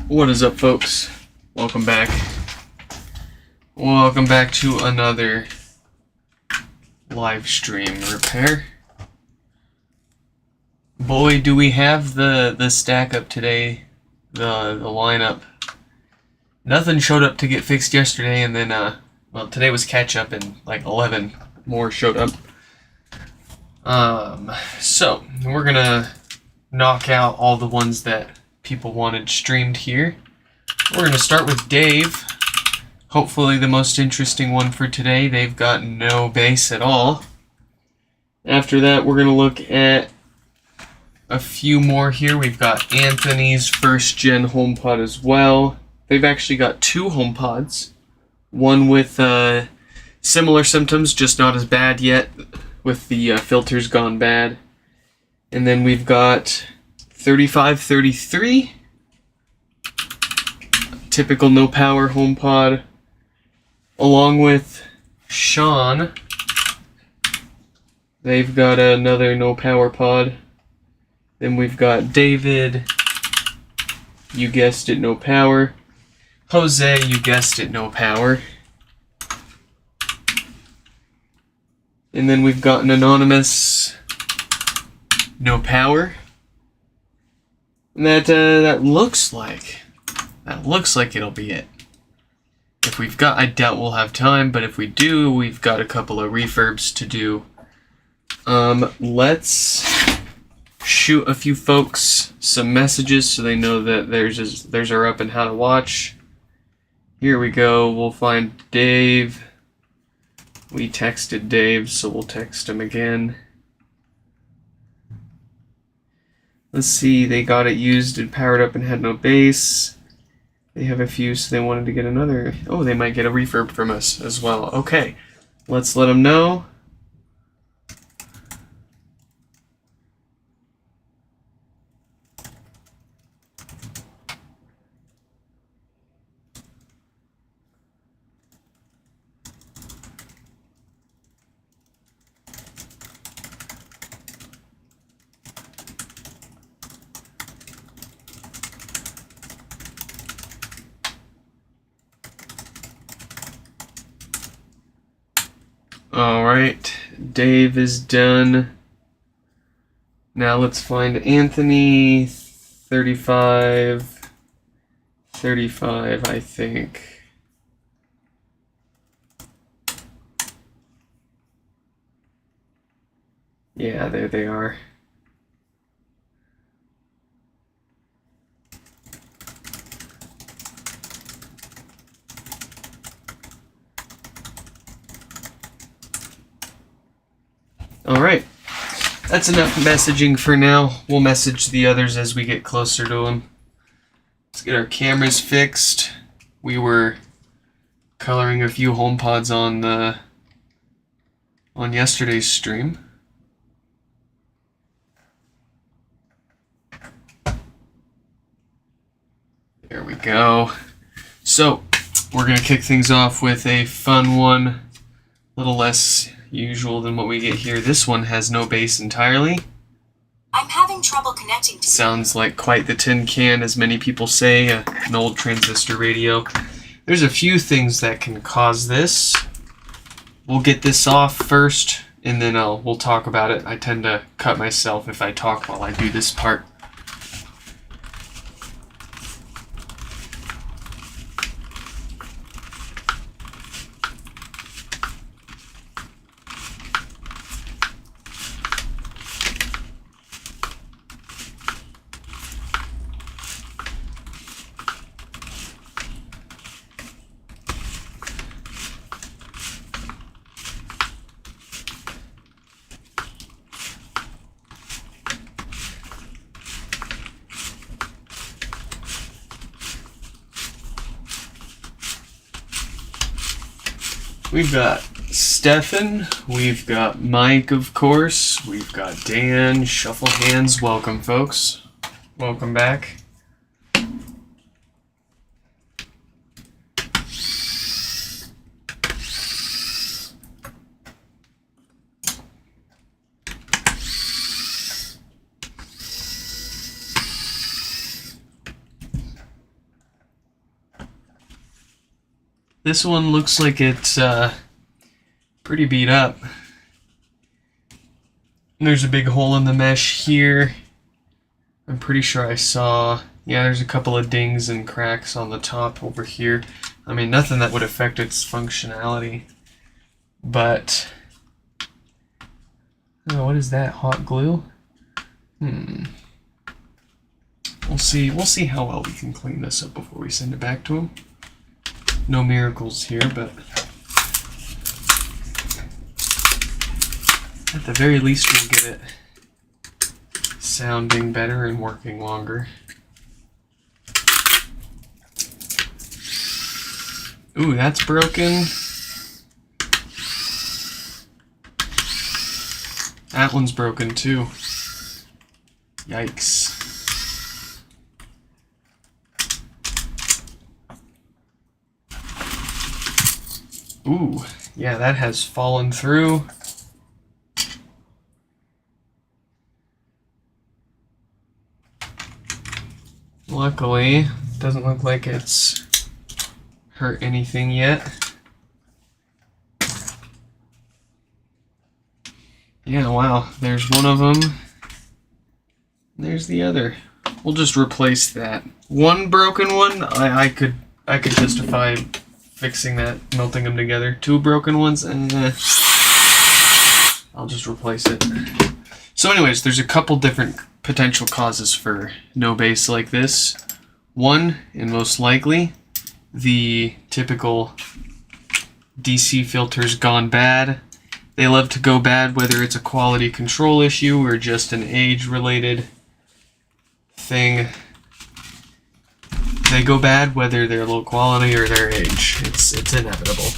What is up, folks? Welcome back. Welcome back to another live stream repair. Boy, do we have the stack up today, the lineup. Nothing showed up to get fixed yesterday, and then well, today was catch up, and like 11 more showed up. So we're gonna knock out all the ones that people wanted streamed here. We're going to start with Dave. Hopefully the most interesting one for today. They've got no base at all. After that, we're going to look at a few more here. We've got Anthony's first gen HomePod as well. They've actually got two HomePods. One with similar symptoms, just not as bad yet, with the filters gone bad. And then we've got 3533, typical no power HomePod, along with Sean. They've got another no power pod. Then we've got David, you guessed it, no power. Jose, you guessed it, no power. And then we've got an anonymous, no power. And that looks like it'll be it. If we've got, I doubt we'll have time, but if we do, we've got a couple of refurbs to do. Let's shoot a few folks some messages so they know that theirs are up and how to watch. Here we go. We'll find Dave. We texted Dave, so we'll text him again. Let's see, they got it used and powered up and had no base. They have a few, so they wanted to get another. Oh, they might get a refurb from us as well. Okay, let's let them know. Alright, Dave is done. Now let's find Anthony. 35, I think. Yeah, there they are. Alright, that's enough messaging for now. We'll message the others as we get closer to them. Let's get our cameras fixed. We were coloring a few HomePods on yesterday's stream. There we go. So, we're going to kick things off with a fun one. A little less usual than what we get here. This one has no base entirely. I'm having trouble connecting to Sounds like quite the tin can, as many people say, an old transistor radio. There's a few things that can cause this. We'll get this off first, and then we'll talk about it. I tend to cut myself if I talk while I do this part. We've got Stefan, we've got Mike, of course, we've got Dan, Shuffle Hands. Welcome, folks. Welcome back. this one looks like it's pretty beat up. There's a big hole in the mesh here. I'm pretty sure I saw, yeah, there's a couple of dings and cracks on the top over here. I mean, nothing that would affect its functionality. But, oh, what is that? Hot glue? We'll see how well we can clean this up before we send it back to him. No miracles here, but at the very least we'll get it sounding better and working longer. Ooh, that's broken. That one's broken too. Yikes. Ooh, yeah, that has fallen through. Luckily, doesn't look like it's hurt anything yet. Yeah, wow, there's one of them. There's the other. We'll just replace that. One broken one, I could justify fixing that, melting them together. Two broken ones, and I'll just replace it. So anyways, there's a couple different potential causes for no bass like this. One, and most likely, the typical DC filters gone bad. They love to go bad whether it's a quality control issue or just an age-related thing. They go bad whether they're low quality or their age. It's inevitable.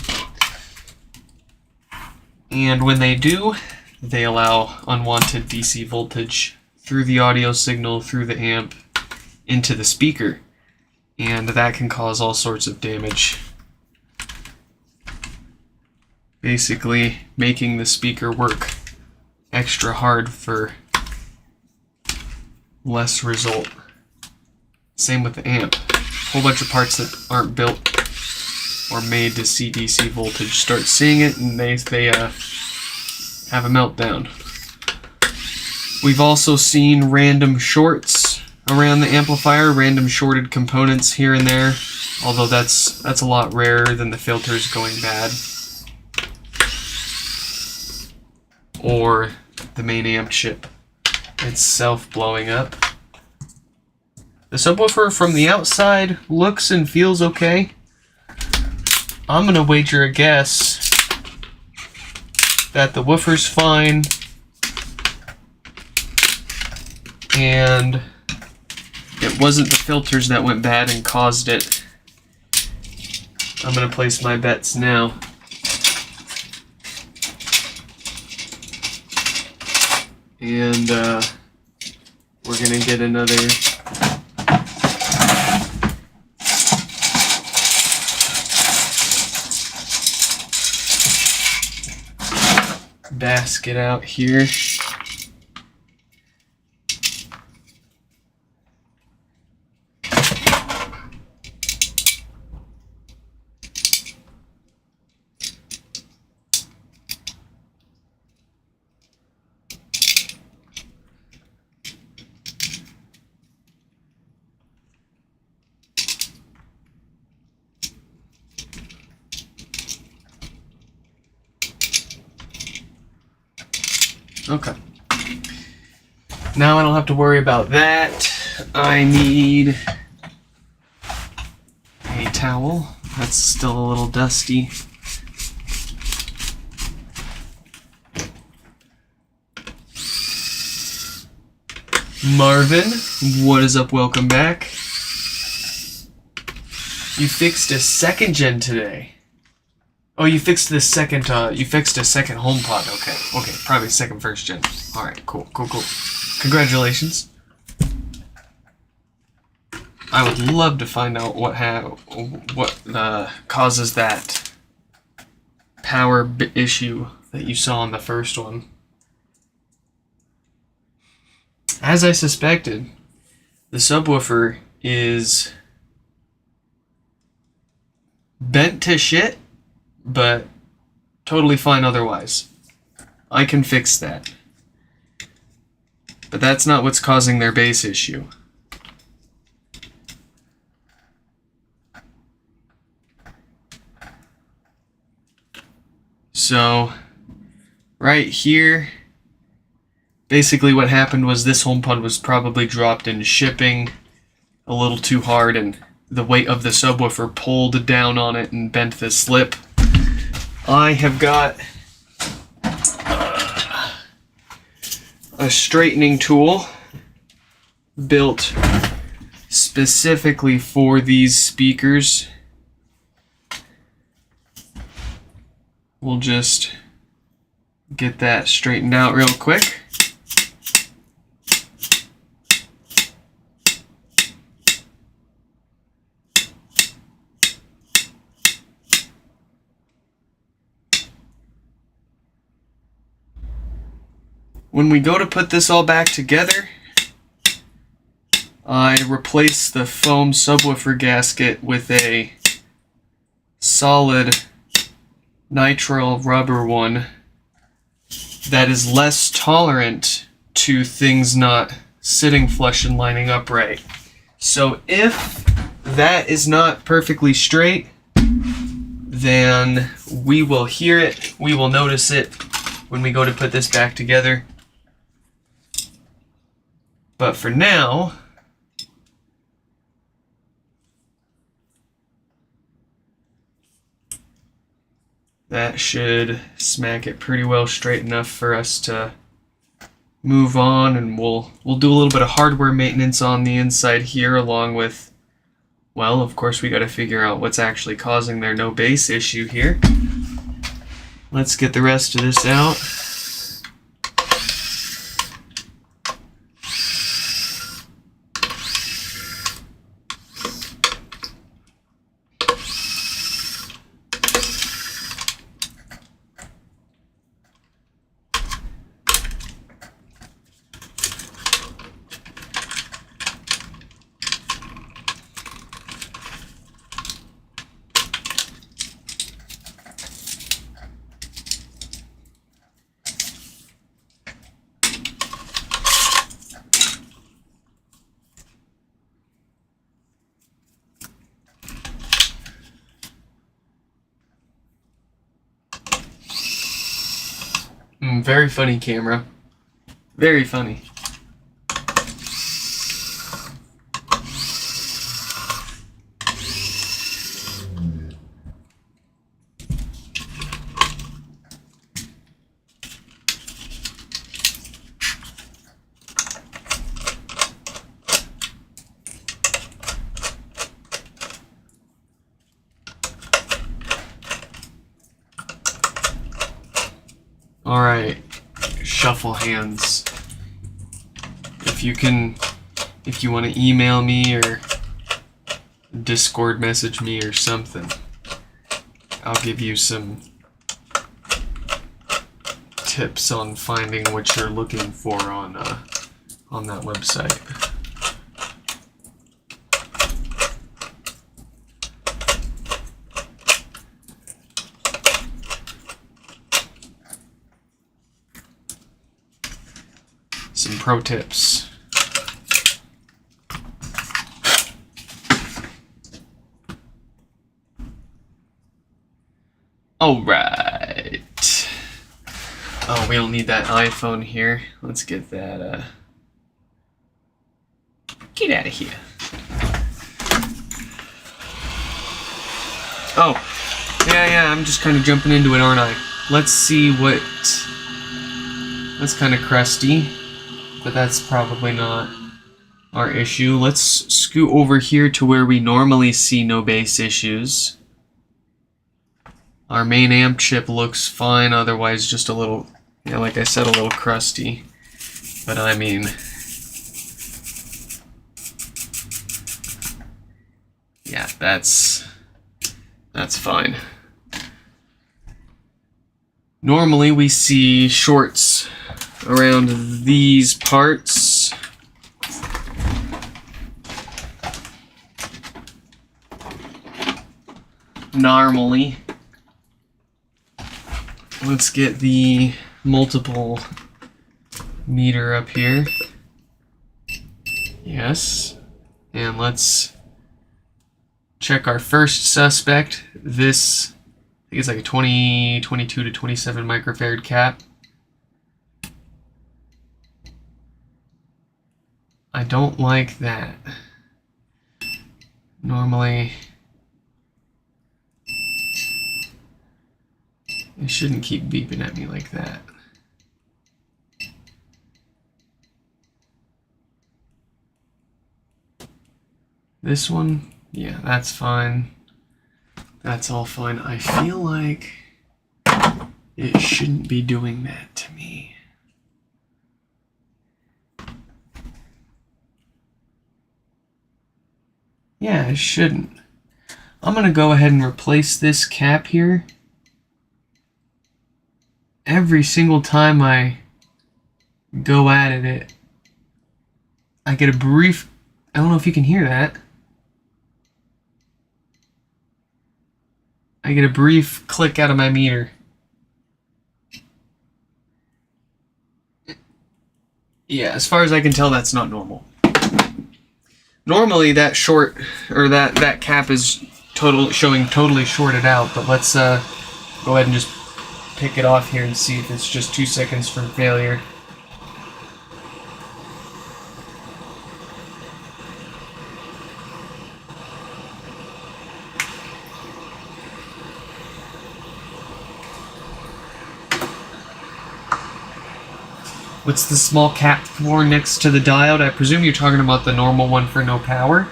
And when they do, they allow unwanted DC voltage through the audio signal, through the amp, into the speaker. And that can cause all sorts of damage. Basically making the speaker work extra hard for less result. Same with the amp. Whole bunch of parts that aren't built or made to see DC voltage start seeing it, and they have a meltdown. We've also seen random shorts around the amplifier, random shorted components here and there, although that's a lot rarer than the filters going bad or the main amp chip itself blowing up. The subwoofer from the outside looks and feels okay. I'm gonna wager a guess that the woofer's fine and it wasn't the filters that went bad and caused it. I'm gonna place my bets now. And we're gonna get another basket out here. Okay. Now I don't have to worry about that. I need a towel. That's still a little dusty. Marvin, what is up? Welcome back. You fixed a second gen today. Oh, you fixed the second, you fixed a second HomePod. Okay, probably second first gen. Alright, cool. Congratulations. I would love to find out what causes that power issue that you saw on the first one. As I suspected, the subwoofer is bent to shit, but totally fine otherwise. I can fix that. But that's not what's causing their bass issue. So, right here, basically what happened was this HomePod was probably dropped in shipping a little too hard, and the weight of the subwoofer pulled down on it and bent the slip. I have got a straightening tool built specifically for these speakers. We'll just get that straightened out real quick. When we go to put this all back together, I replace the foam subwoofer gasket with a solid nitrile rubber one that is less tolerant to things not sitting flush and lining up right. So if that is not perfectly straight, then we will hear it, we will notice it when we go to put this back together. But for now, that should smack it pretty well straight enough for us to move on, and we'll do a little bit of hardware maintenance on the inside here, along with, well, of course we got to figure out what's actually causing their no bass issue here. Let's get the rest of this out. Very funny camera. Very funny. Alright, shuffle hands. If you want to email me or Discord message me or something, I'll give you some tips on finding what you're looking for on that website. Some pro tips. Alright. Oh, we don't need that iPhone here. Let's get that, get out of here. Oh, yeah, I'm just kind of jumping into it, aren't I? Let's see what... That's kind of crusty, but that's probably not our issue. Let's scoot over here to where we normally see no bass issues. Our main amp chip looks fine, otherwise just a little, like I said, a little crusty. But I mean, yeah, that's fine. Normally we see shorts around these parts. normally. Let's get the multiple meter up here. Yes. And let's check our first suspect. This, I think it's like a 22 to 27 microfarad cap. I don't like that. Normally, it shouldn't keep beeping at me like that. This one, yeah, that's fine. That's all fine. I feel like it shouldn't be doing that to me. Yeah, it shouldn't. I'm gonna go ahead and replace this cap here. Every single time I go at it, I get a brief, I don't know if you can hear that. I get a brief click out of my meter. Yeah, as far as I can tell, that's not normal. Normally that short, or that cap is showing totally shorted out, but let's go ahead and just pick it off here and see if it's just 2 seconds from failure. What's the small cap for next to the diode? I presume you're talking about the normal one for no power.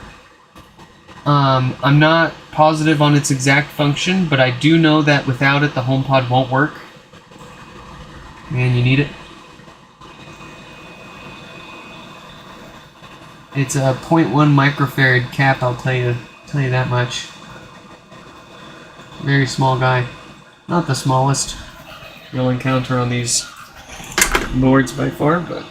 I'm not positive on its exact function, but I do know that without it, the HomePod won't work. Man, you need it. It's a 0.1 microfarad cap, I'll tell you that much. Very small guy. Not the smallest you'll encounter on these boards by far, but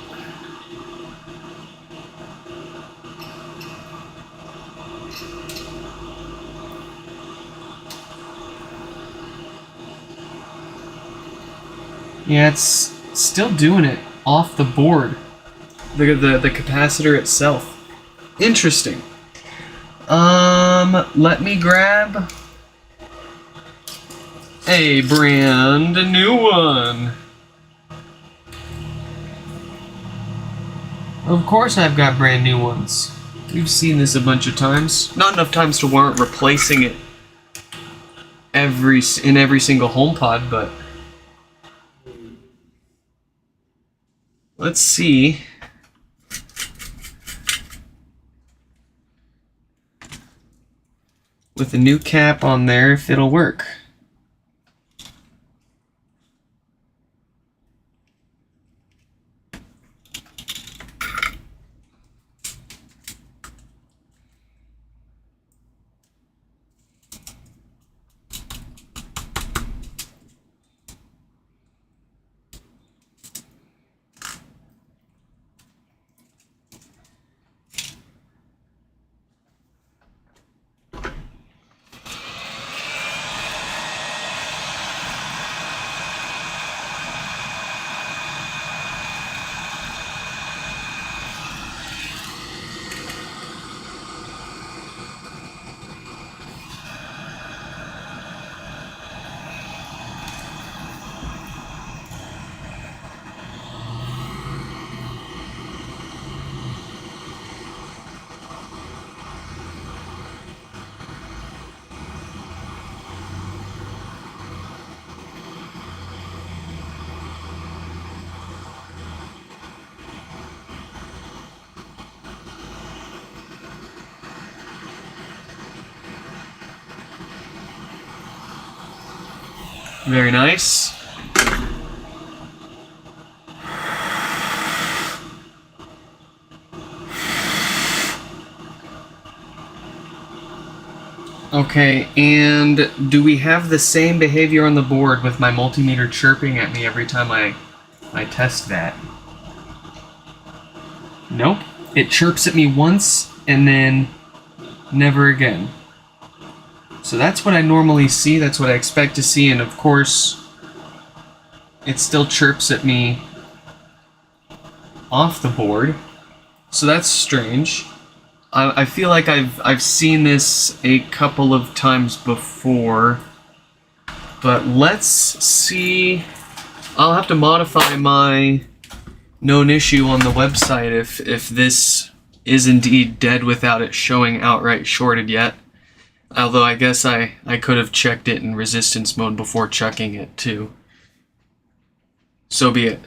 yeah, it's still doing it off the board. The capacitor itself. Interesting. Let me grab a brand new one. Of course I've got brand new ones. We've seen this a bunch of times. Not enough times to warrant replacing it in every single HomePod, but let's see. With a new cap on there, if it'll work. Very nice. Okay, and do we have the same behavior on the board with my multimeter chirping at me every time I test that? Nope. It chirps at me once and then never again. So that's what I normally see, that's what I expect to see, and of course, it still chirps at me off the board. So that's strange. I feel like I've seen this a couple of times before, but let's see. I'll have to modify my known issue on the website if this is indeed dead without it showing outright shorted yet. Although I guess I could have checked it in resistance mode before chucking it too. So be it.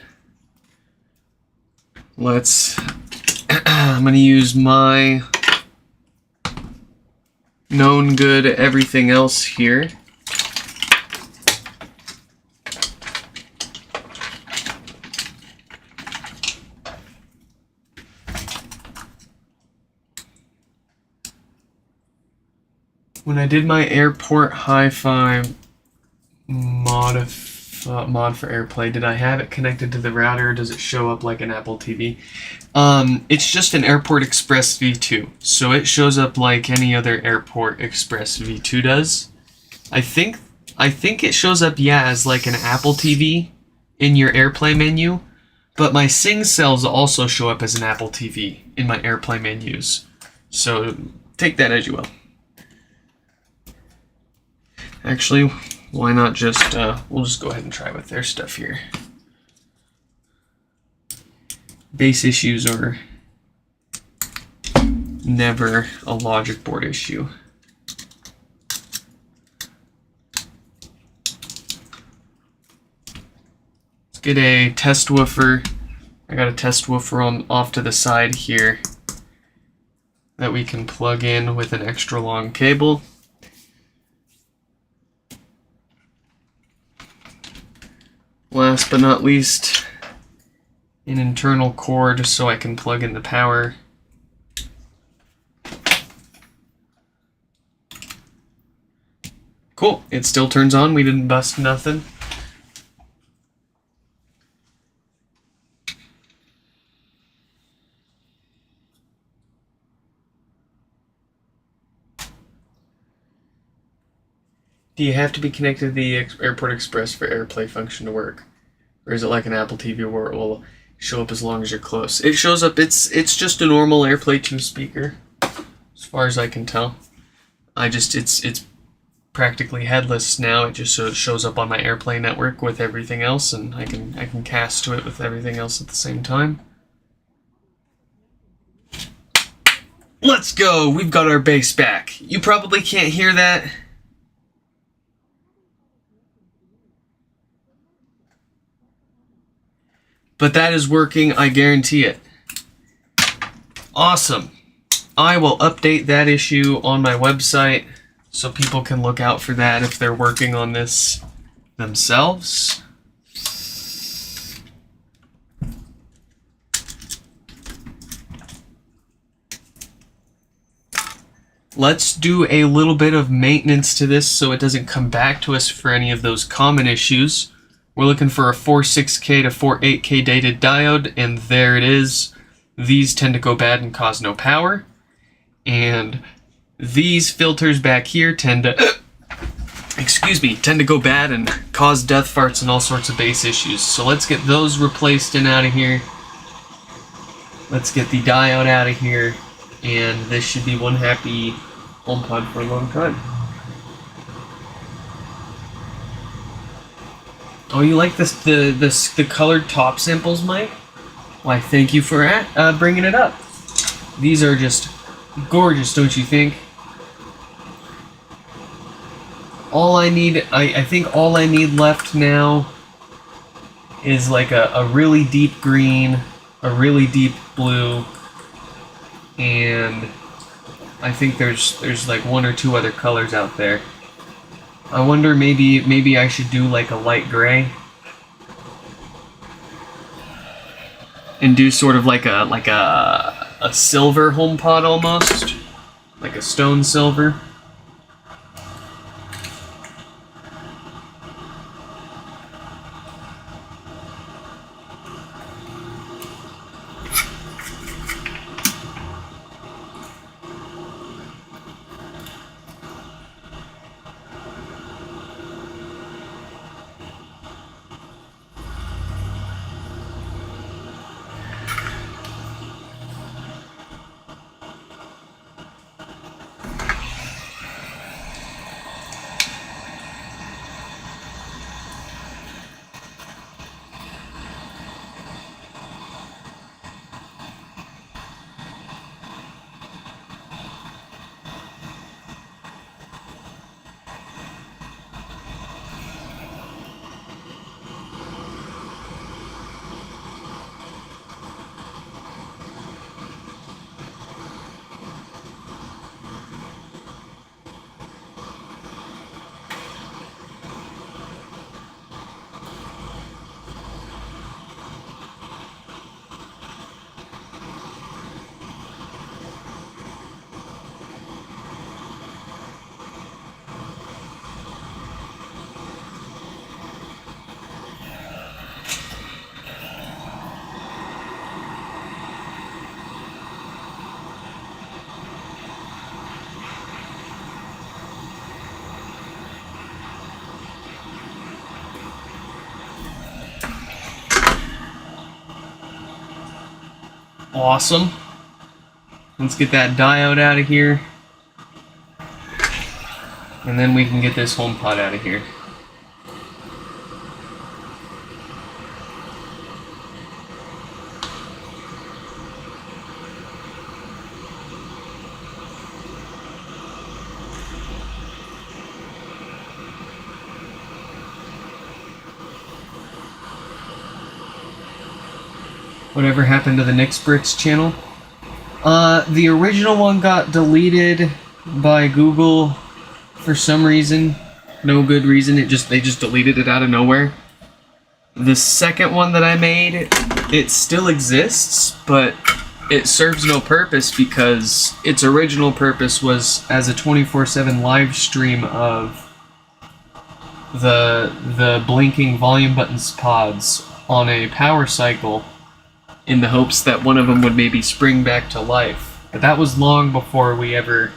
Let's... I'm going to use my known good everything else here. When I did my Airport Hi-Fi mod for AirPlay, did I have it connected to the router? Does it show up like an Apple TV? It's just an Airport Express V2, so it shows up like any other Airport Express V2 does. I think it shows up, yeah, as like an Apple TV in your AirPlay menu, but my SingCells also show up as an Apple TV in my AirPlay menus. So take that as you will. Actually, why not just, we'll just go ahead and try with their stuff here. Base issues are never a logic board issue. Let's get a test woofer. I got a test woofer off to the side here that we can plug in with an extra long cable. Last but not least, an internal cord so I can plug in the power. Cool, it still turns on, we didn't bust nothing. Do you have to be connected to the Airport Express for AirPlay function to work? Or is it like an Apple TV where it will show up as long as you're close? It shows up, it's just a normal AirPlay 2 speaker, as far as I can tell. It's practically headless now. It just shows up on my AirPlay network with everything else, and I can cast to it with everything else at the same time. Let's go! We've got our bass back. You probably can't hear that. But that is working, I guarantee it. Awesome. I will update that issue on my website so people can look out for that if they're working on this themselves. Let's do a little bit of maintenance to this so it doesn't come back to us for any of those common issues. We're looking for a 46K to 48K dated diode, and there it is. These tend to go bad and cause no power. And these filters back here tend to, tend to go bad and cause death farts and all sorts of bass issues. So let's get those replaced and out of here. Let's get the diode out of here, and this should be one happy HomePod for a long time. Oh, you like this the colored top samples, Mike? Why, thank you for bringing it up. These are just gorgeous, don't you think? All I need, I think all I need left now is like a really deep green, a really deep blue, and I think there's like one or two other colors out there. I wonder maybe I should do like a light gray and do sort of like a silver HomePod almost, like a stone silver. Awesome. Let's get that diode out of here. And then we can get this HomePod out of here. Whatever happened to the Nixbricks channel? The original one got deleted by Google for some reason. No good reason. They just deleted it out of nowhere. The second one that I made, it still exists, but it serves no purpose because its original purpose was as a 24/7 live stream of the blinking volume buttons pods on a power cycle, in the hopes that one of them would maybe spring back to life. But that was long before we ever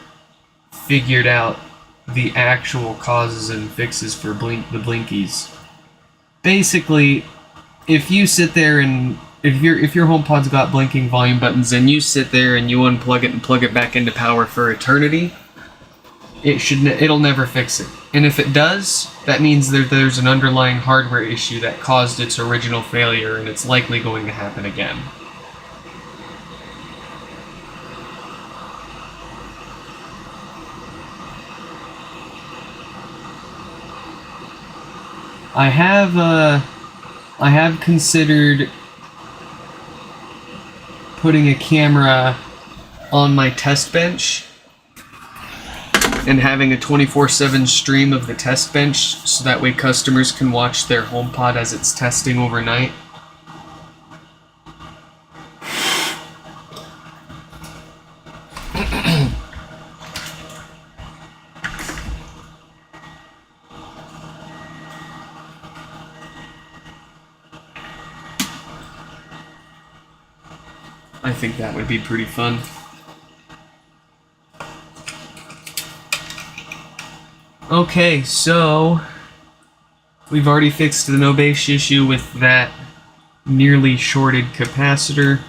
figured out the actual causes and fixes for the blinkies. Basically, if you sit there and if your HomePod's got blinking volume buttons and you sit there and you unplug it and plug it back into power for eternity, it'll never fix it. And if it does, that means there's an underlying hardware issue that caused its original failure, and it's likely going to happen again. I have considered putting a camera on my test bench and having a 24/7 stream of the test bench so that way customers can watch their HomePod as it's testing overnight. I think that would be pretty fun. Okay, so we've already fixed the no base issue with that nearly shorted capacitor.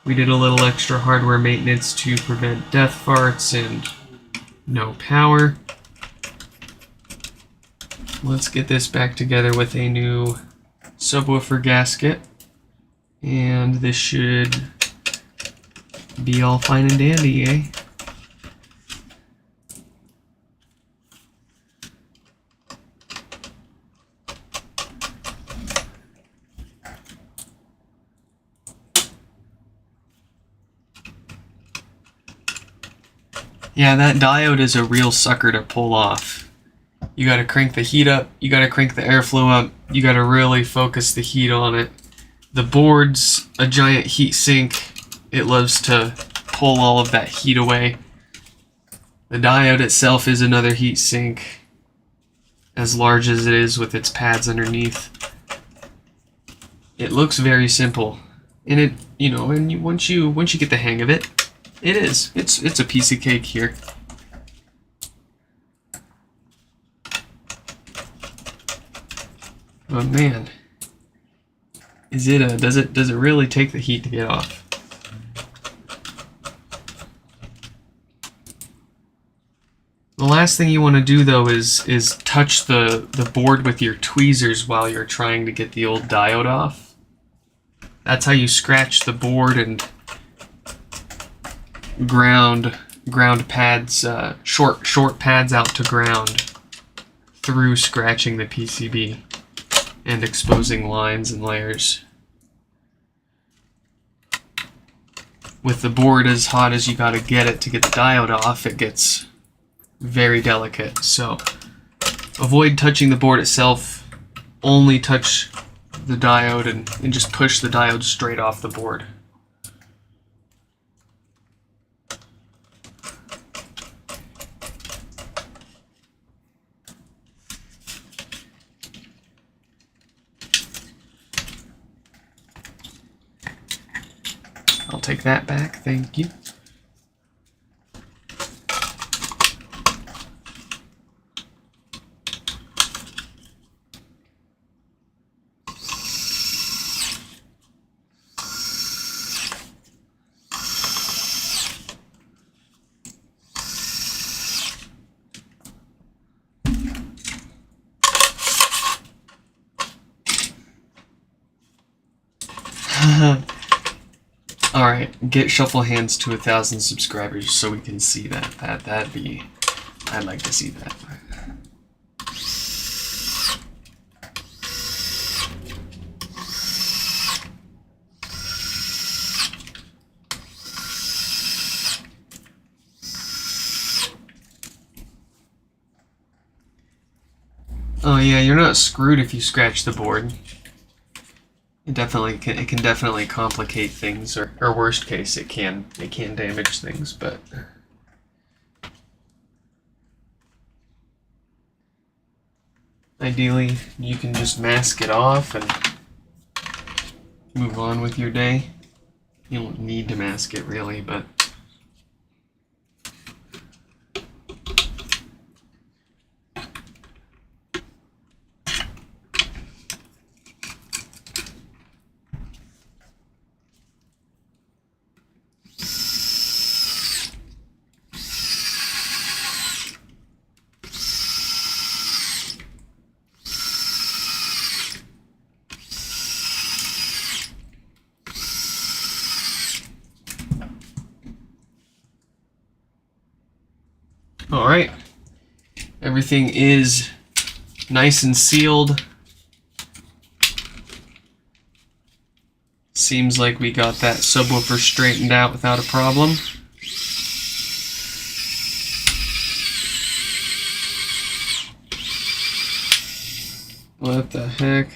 We did a little extra hardware maintenance to prevent death farts and no power. Let's get this back together with a new subwoofer gasket, and this should be all fine and dandy, eh? Yeah, that diode is a real sucker to pull off. You gotta crank the heat up, you gotta crank the airflow up, you gotta really focus the heat on it. The board's a giant heat sink. It loves to pull all of that heat away. The diode itself is another heat sink, as large as it is with its pads underneath. It looks very simple, and it, once you get the hang of it, it's a piece of cake here. But man, does it really take the heat to get off? The last thing you want to do though is touch the board with your tweezers while you're trying to get the old diode off. That's how you scratch the board and ground pads, short pads out to ground through scratching the PCB and exposing lines and layers. With the board as hot as you gotta get it to get the diode off, it gets very delicate. So avoid touching the board itself, only touch the diode and just push the diode straight off the board. I'll take that back, thank you. Alright, get Shuffle Hands to 1,000 subscribers so we can see that. That'd be... I'd like to see that. Oh yeah, you're not screwed if you scratch the board. It can definitely complicate things, or worst case, it can damage things, but ideally you can just mask it off and move on with your day. You don't need to mask it really, but alright. Everything is nice and sealed. Seems like we got that subwoofer straightened out without a problem. What the heck?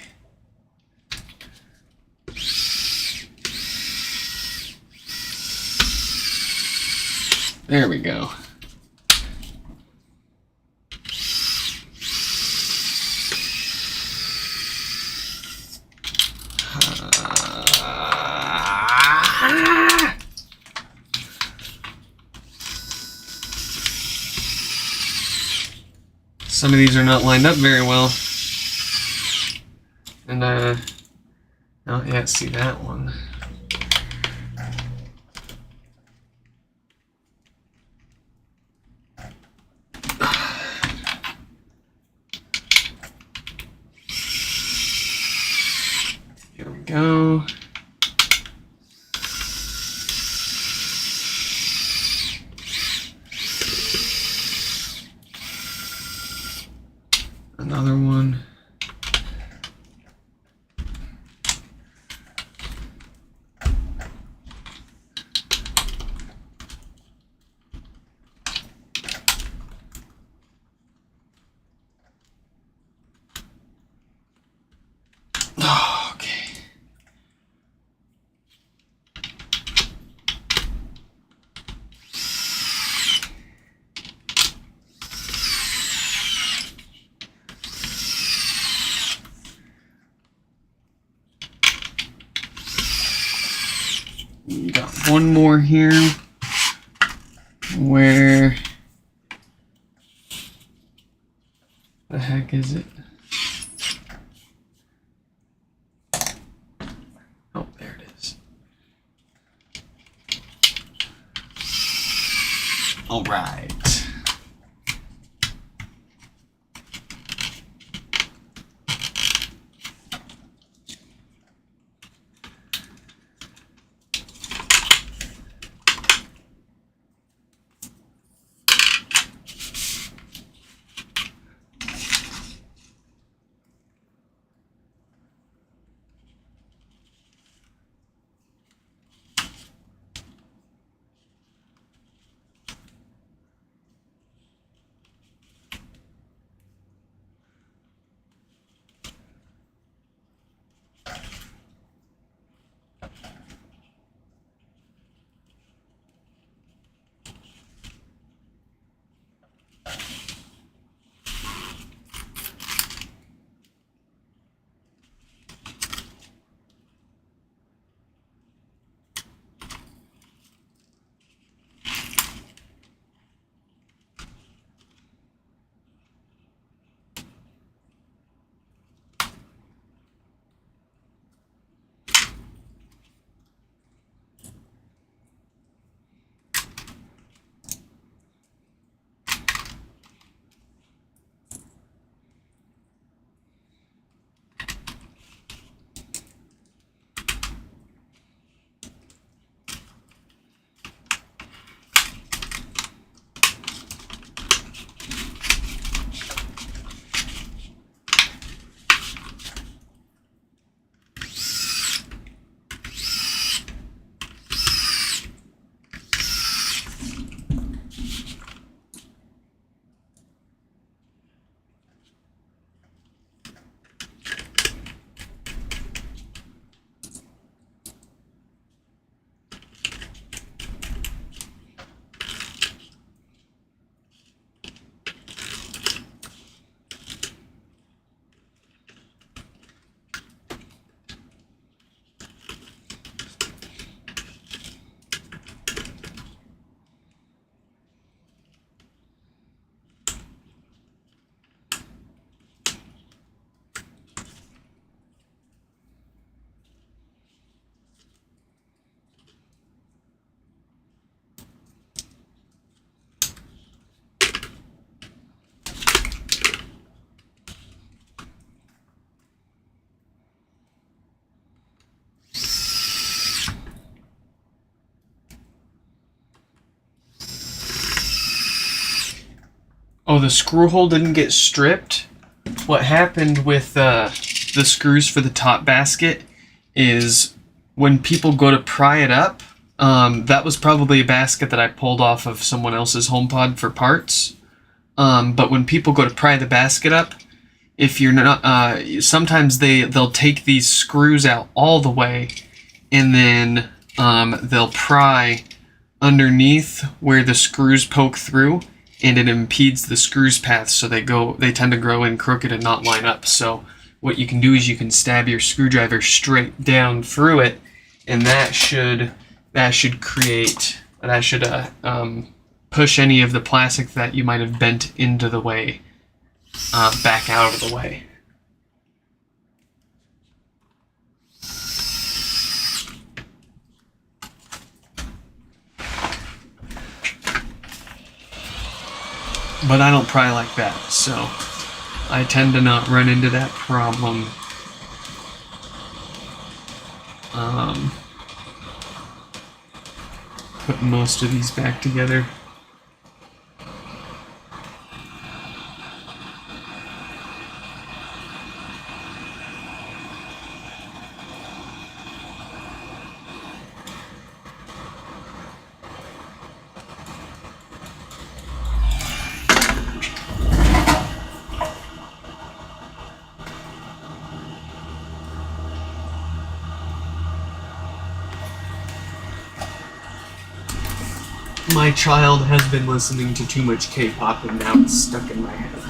There we go. Some of these are not lined up very well. And, oh yeah, see that one. Here we go. Another one. Okay. We got one more here where the heck is it? Oh, there it is. All right. Oh, the screw hole didn't get stripped. What happened with the screws for the top basket is when people go to pry it up, that was probably a basket that I pulled off of someone else's HomePod for parts. But when people go to pry the basket up, if you're not, sometimes they'll take these screws out all the way, and then they'll pry underneath where the screws poke through, and it impedes the screws path, so they tend to grow in crooked and not line up. So what you can do is you can stab your screwdriver straight down through it, and that should push any of the plastic that you might have bent into the way back out of the way. But I don't pry like that, so I tend to not run into that problem. Put most of these back together. My child has been listening to too much K-pop and now it's stuck in my head.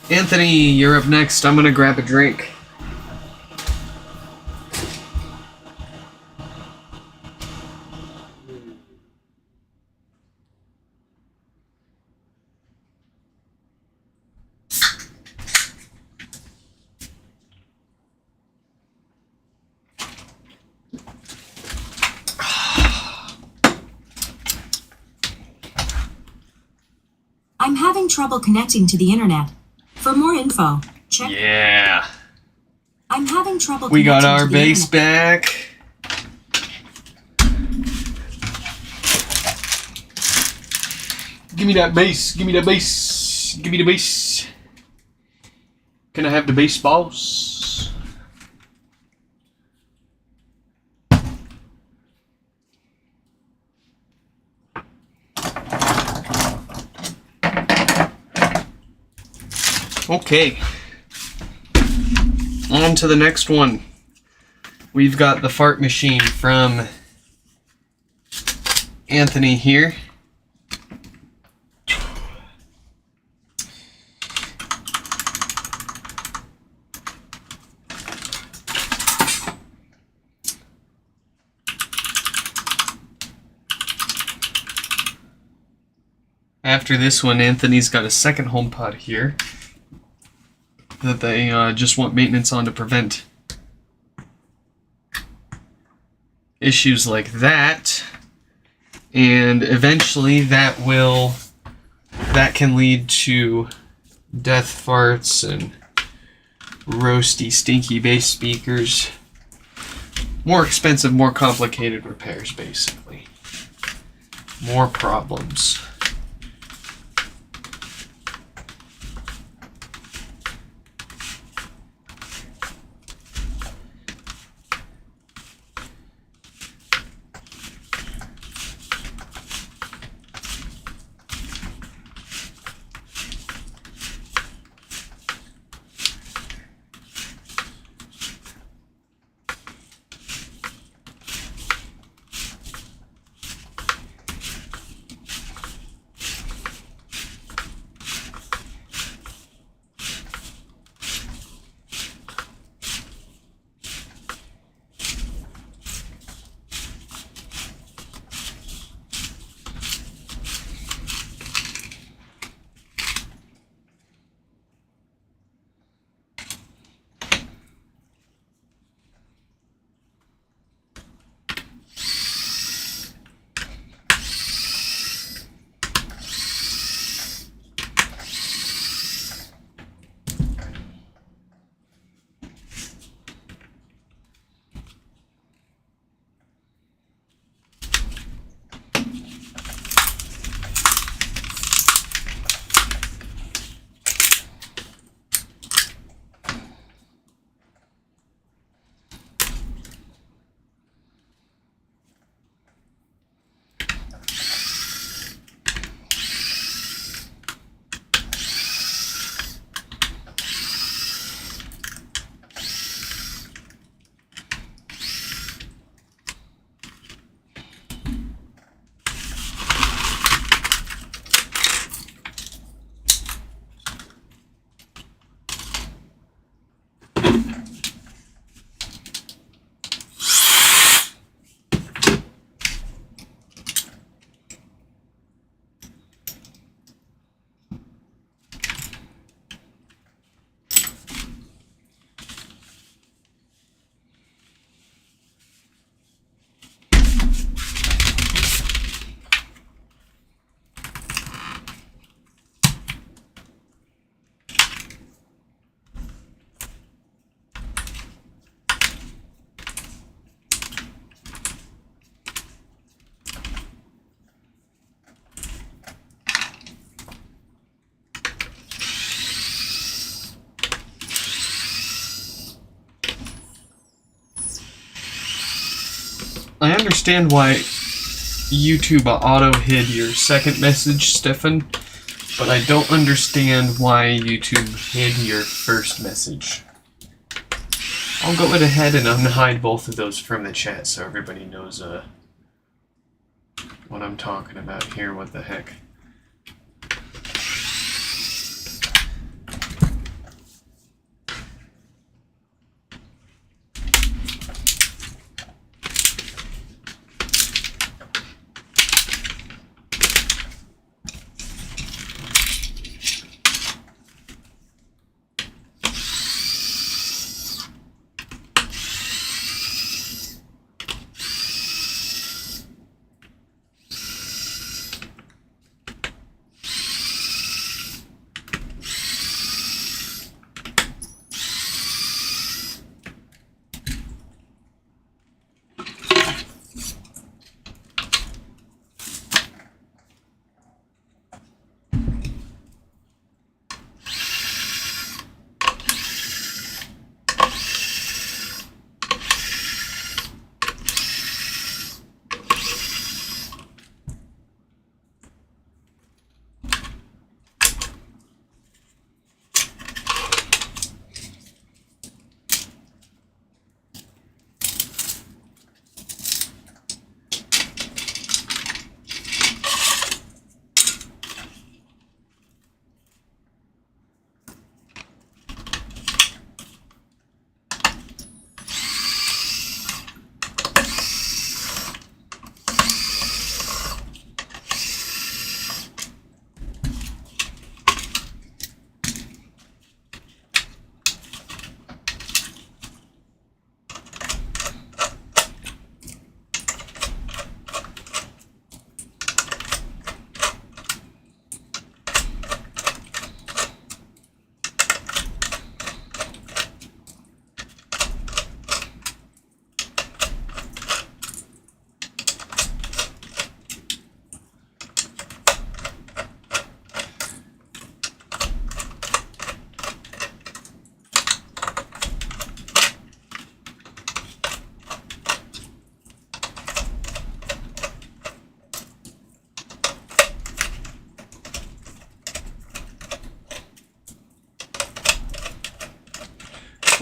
Anthony, you're up next. I'm gonna grab a drink. I'm having trouble connecting to the internet. For more info, check. Yeah. I'm having trouble We got connecting our to the base internet. back. Give me that base. Give me the base. Give me the base. Can I have the base, boss? Okay. On to the next one. We've got the fart machine from Anthony here. After this one, Anthony's got a second HomePod here that they just want maintenance on to prevent issues like that, and eventually that can lead to death farts and roasty, stinky bass speakers. More expensive, more complicated repairs, basically. More problems. I understand why YouTube auto hid your second message, Stefan, but I don't understand why YouTube hid your first message. I'll go ahead and unhide both of those from the chat so everybody knows what I'm talking about here. What the heck?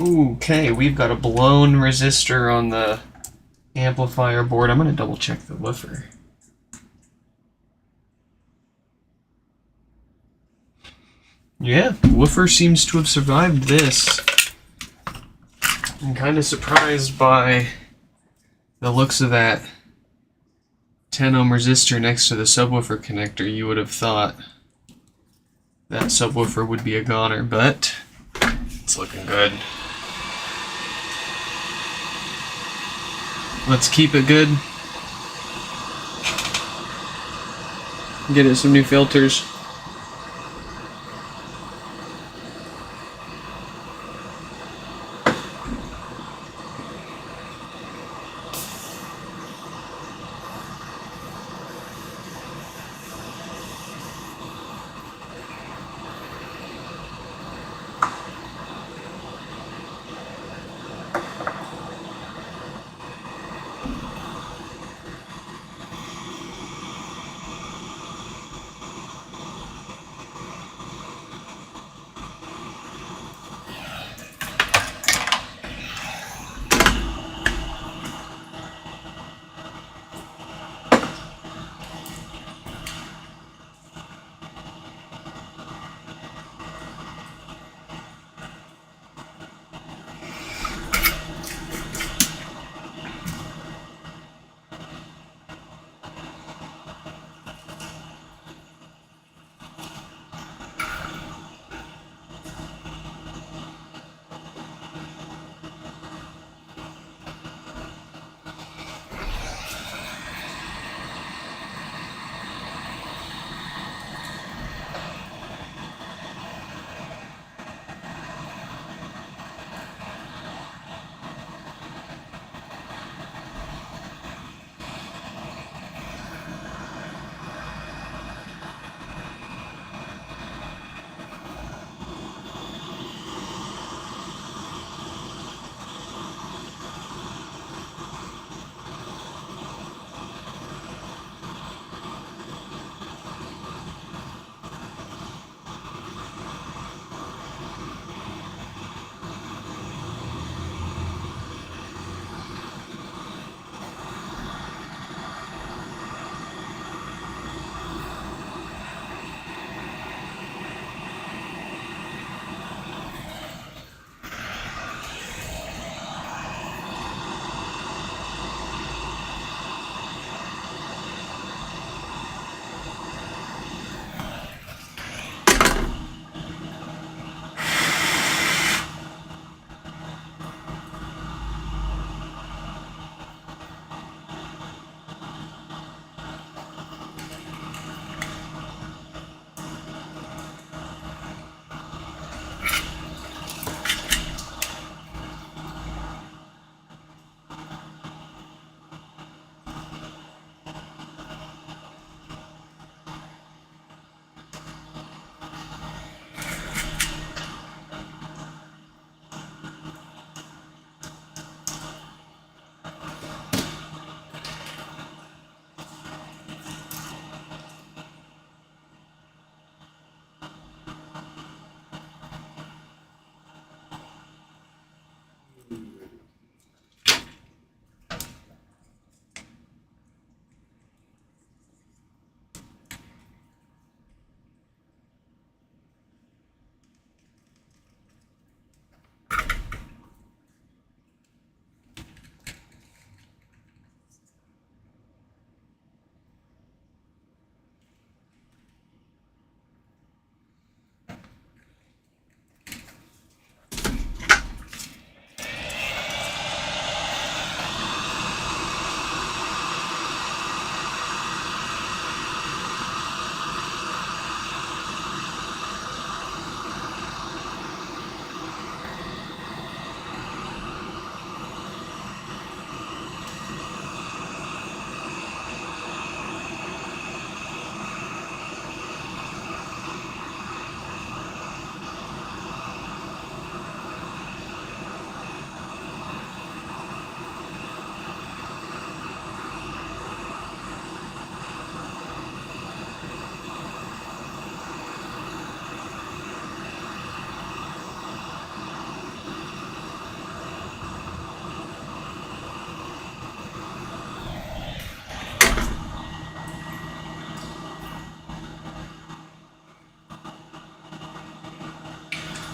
Okay, we've got a blown resistor on the amplifier board. I'm going to double check the woofer. Yeah, woofer seems to have survived this. I'm kind of surprised by the looks of that 10 ohm resistor next to the subwoofer connector. You would have thought that subwoofer would be a goner, but it's looking good. Let's keep it good. Get it some new filters.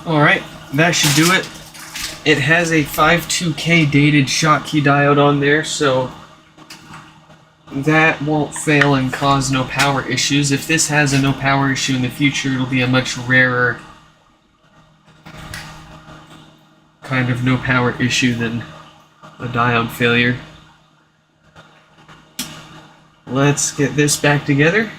Alright, that should do it. It has a 52K dated Schottky diode on there, so that won't fail and cause no power issues. If this has a no power issue in the future, it'll be a much rarer kind of no power issue than a diode failure. Let's get this back together.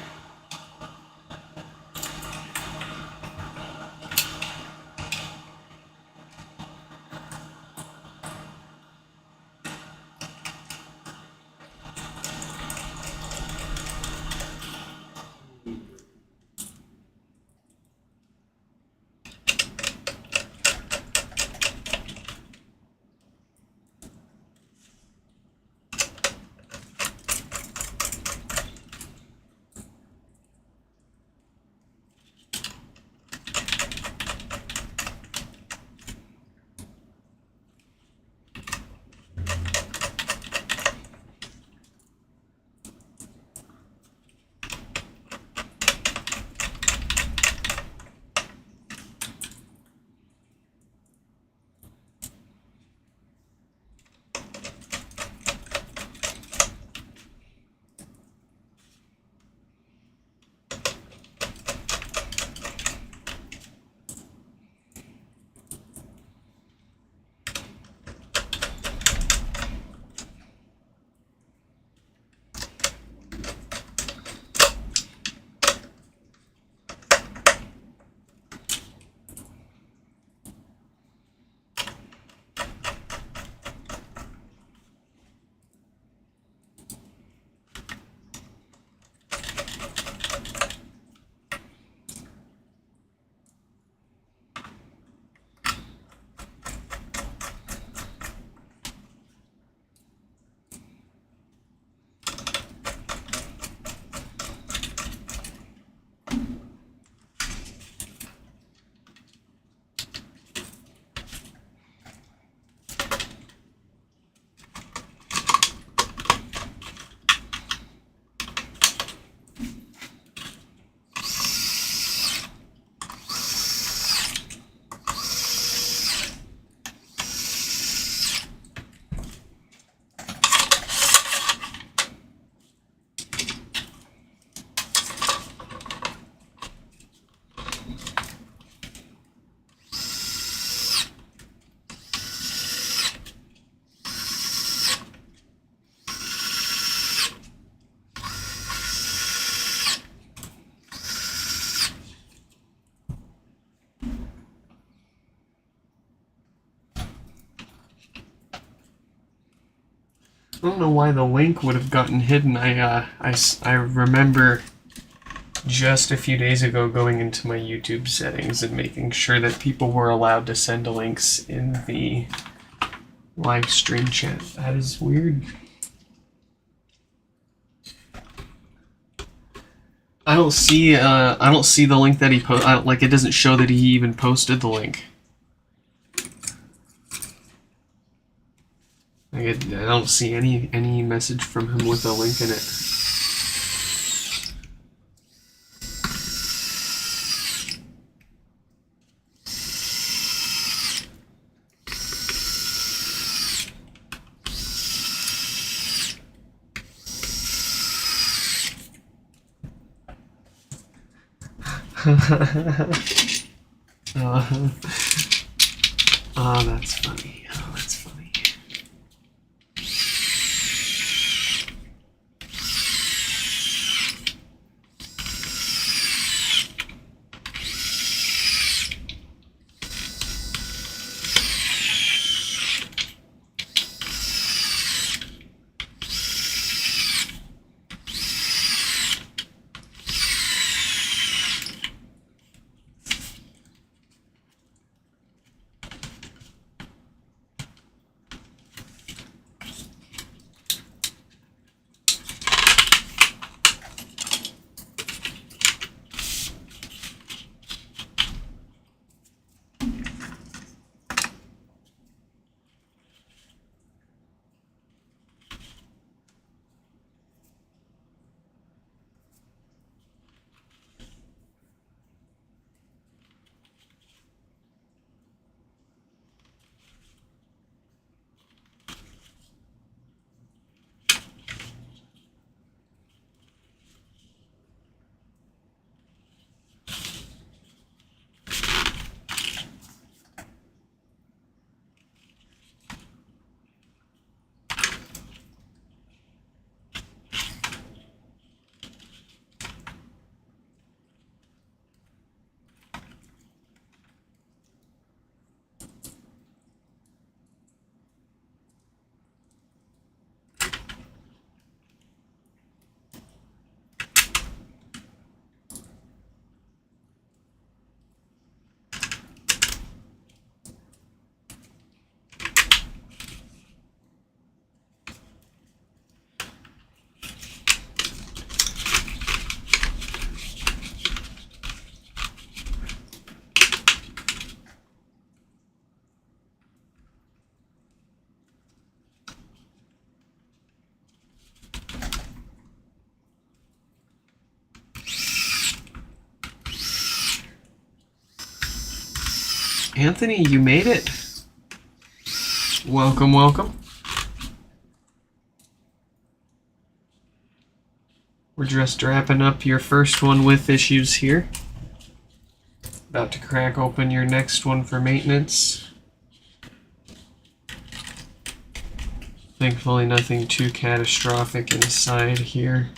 I don't know why the link would have gotten hidden. I remember just a few days ago going into my YouTube settings and making sure that people were allowed to send links in the live stream chat. That is weird. I don't see the link that he like it doesn't show that he even posted the link. I don't see any message from him with a link in it. Oh, that's funny. Oh, that's funny. Anthony, you made it. Welcome, welcome. We're just wrapping up your first one with issues here. About to crack open your next one for maintenance. Thankfully, nothing too catastrophic inside here.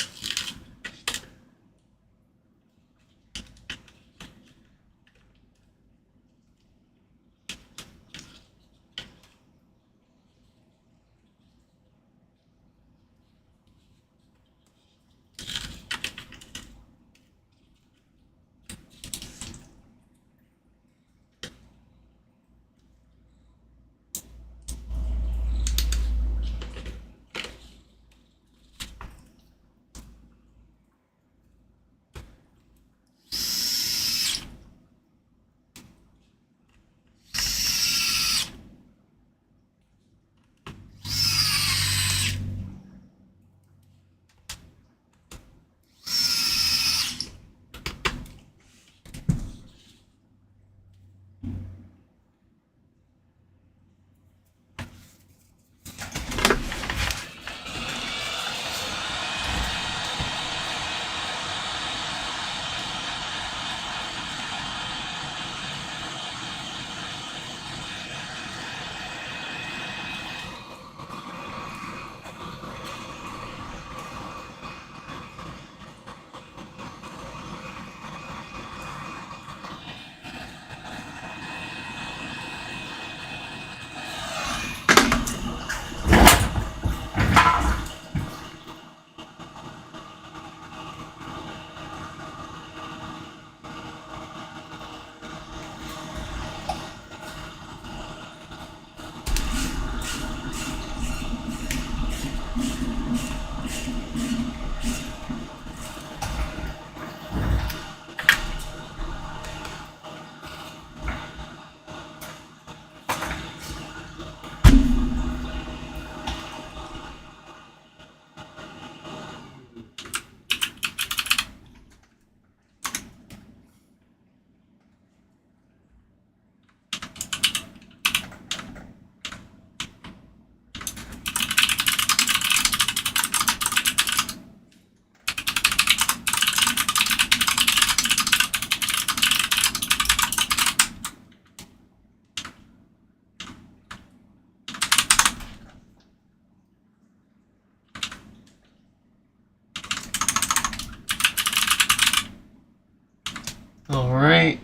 Alright.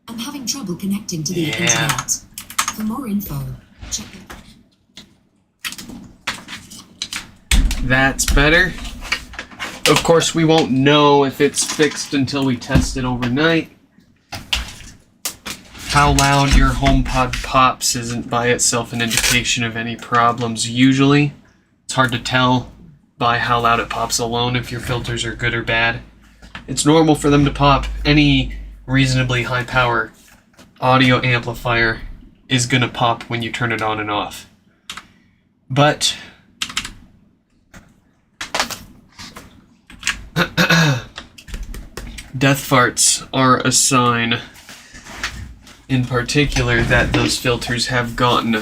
I'm having trouble connecting to the internet. For more info, check it. That's better. Of course, we won't know if it's fixed until we test it overnight. How loud your HomePod pops isn't by itself an indication of any problems usually. It's hard to tell by how loud it pops alone if your filters are good or bad. It's normal for them to pop. Any reasonably high power audio amplifier is gonna pop when you turn it on and off. But death farts are a sign in particular that those filters have gotten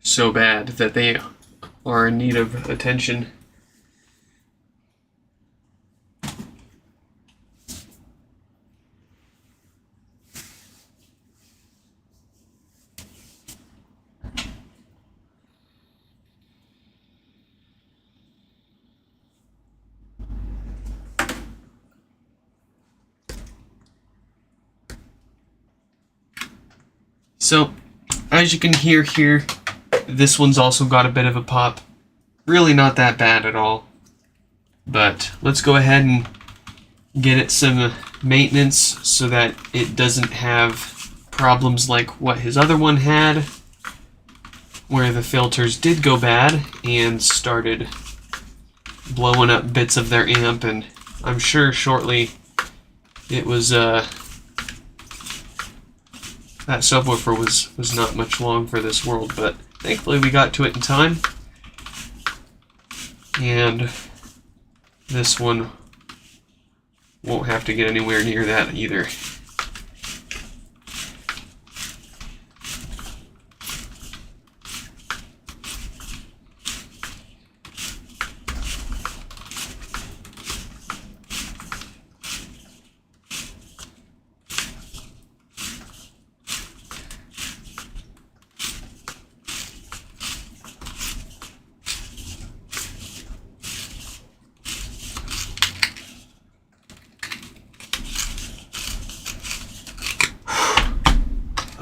so bad that they are in need of attention. So, as you can hear here, this one's also got a bit of a pop. Really not that bad at all. But let's go ahead and get it some maintenance so that it doesn't have problems like what his other one had, where the filters did go bad and started blowing up bits of their amp, and I'm sure shortly it was that subwoofer was not much long for this world, but thankfully we got to it in time. And this one won't have to get anywhere near that either.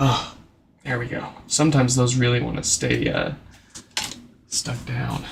Oh, there we go. Sometimes those really want to stay stuck down.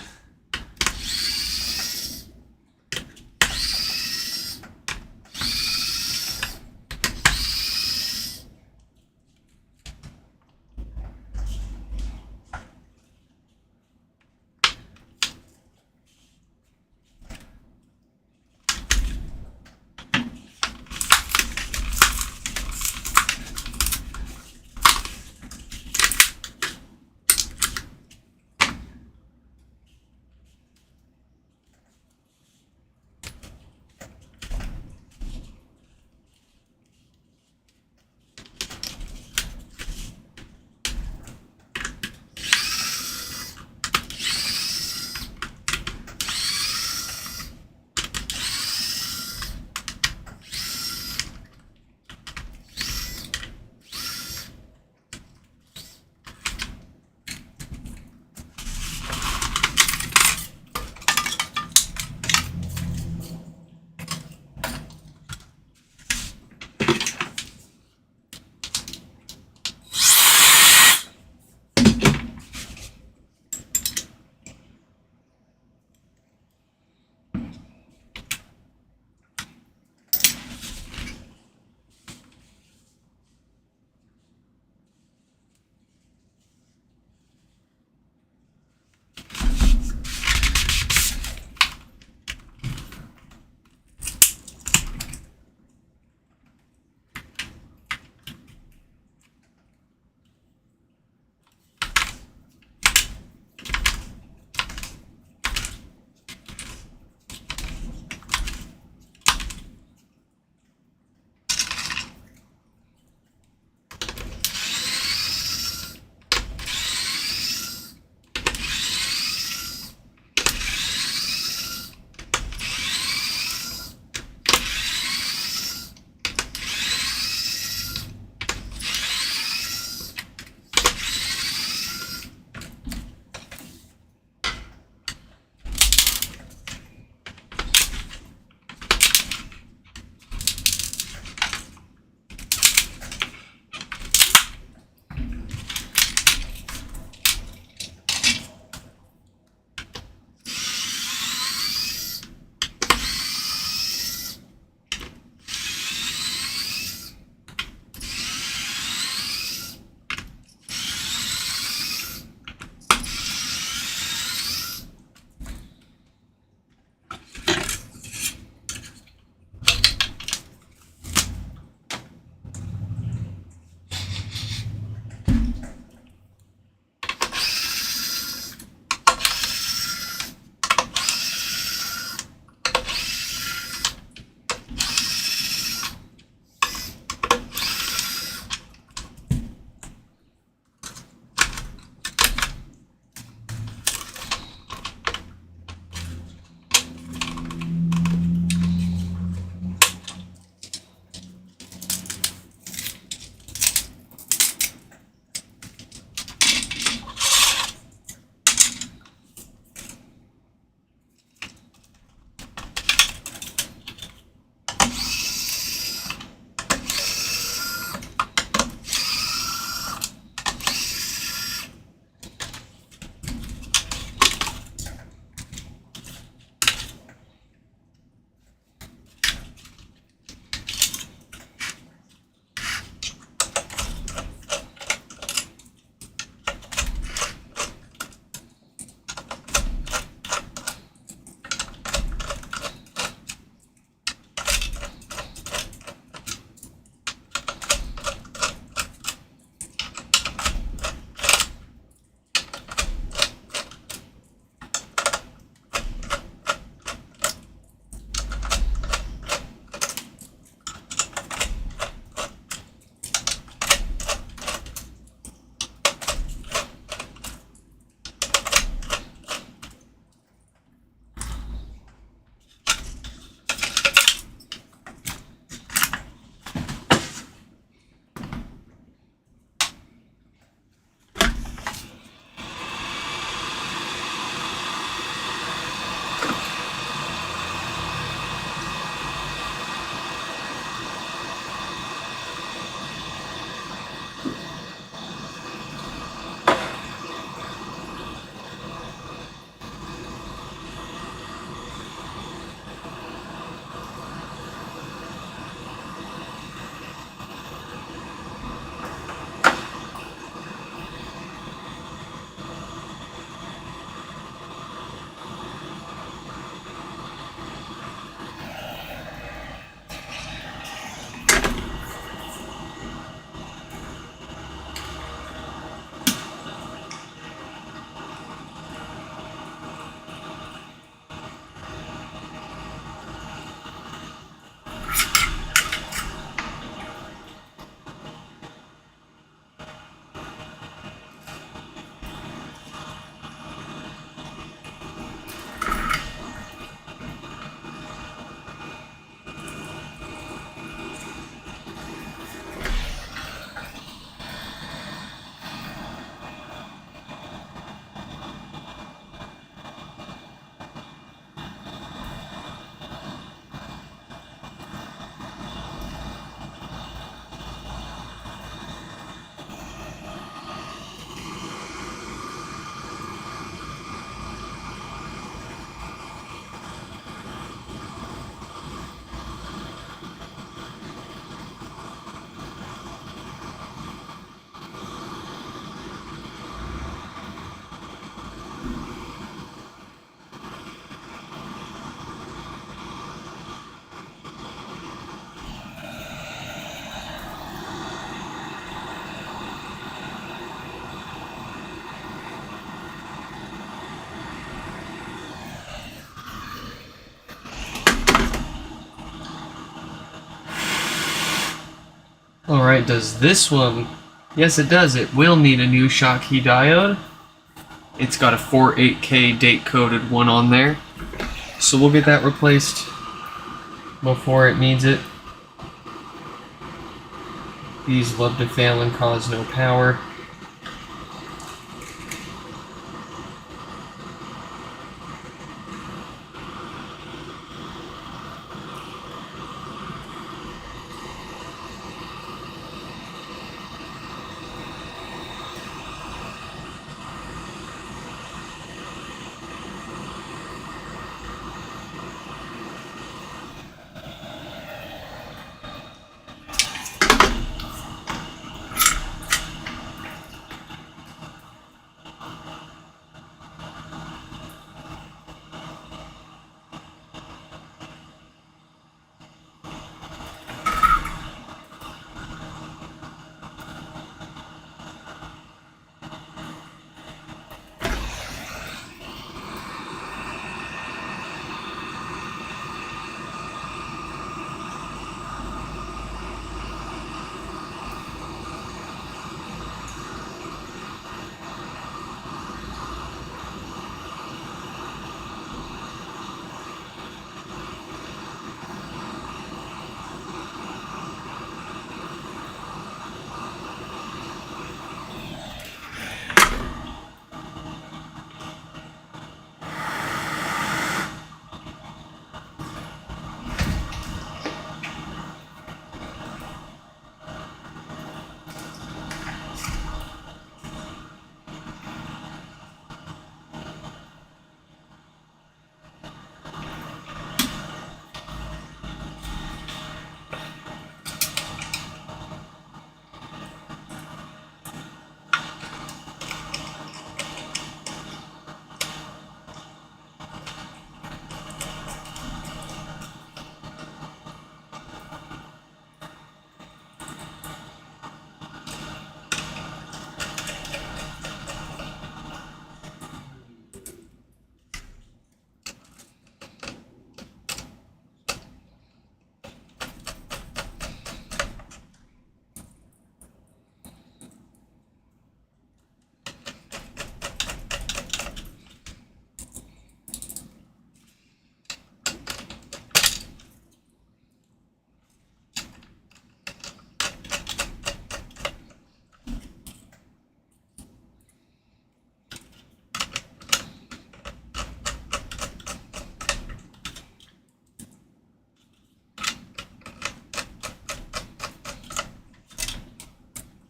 Alright, does this one... Yes, it does. It will need a new Schottky diode. It's got a 48K date-coded one on there. So we'll get that replaced before it needs it. These love to fail and cause no power.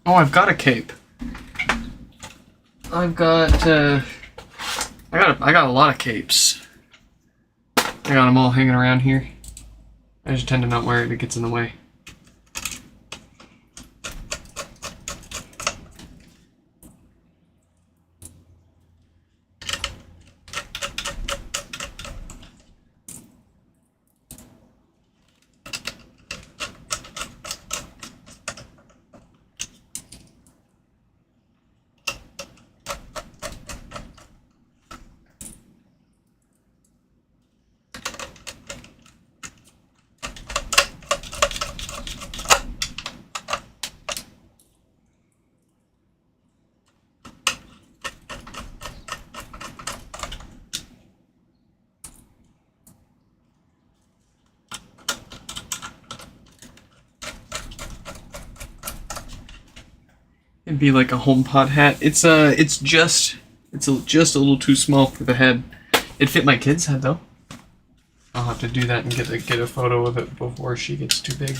Oh, I've got a cape. I got a lot of capes. I got them all hanging around here. I just tend to not wear it, it gets in the way. It'd be like a HomePod hat. It's just a little too small for the head. It'd fit my kid's head though. I'll have to do that and get a photo of it before she gets too big.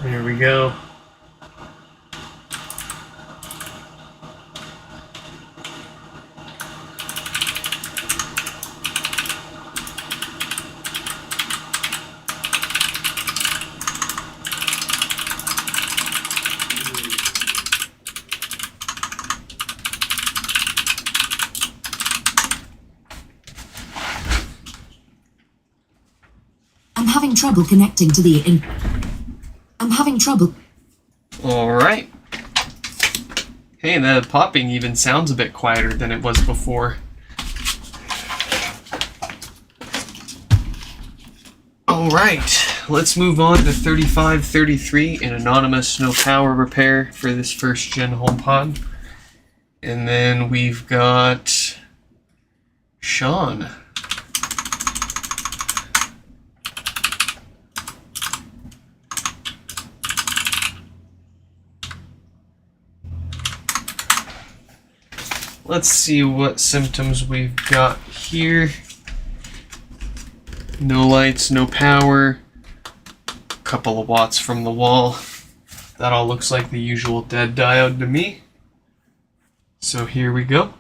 There we go. I'm having trouble connecting to the I'm having trouble. Alright. Hey, the popping even sounds a bit quieter than it was before. Alright, let's move on to 3533, an anonymous no power repair for this first gen HomePod. And then we've got Sean. Let's see what symptoms we've got here. No lights, no power, a couple of watts from the wall. That all looks like the usual dead diode to me. So here we go.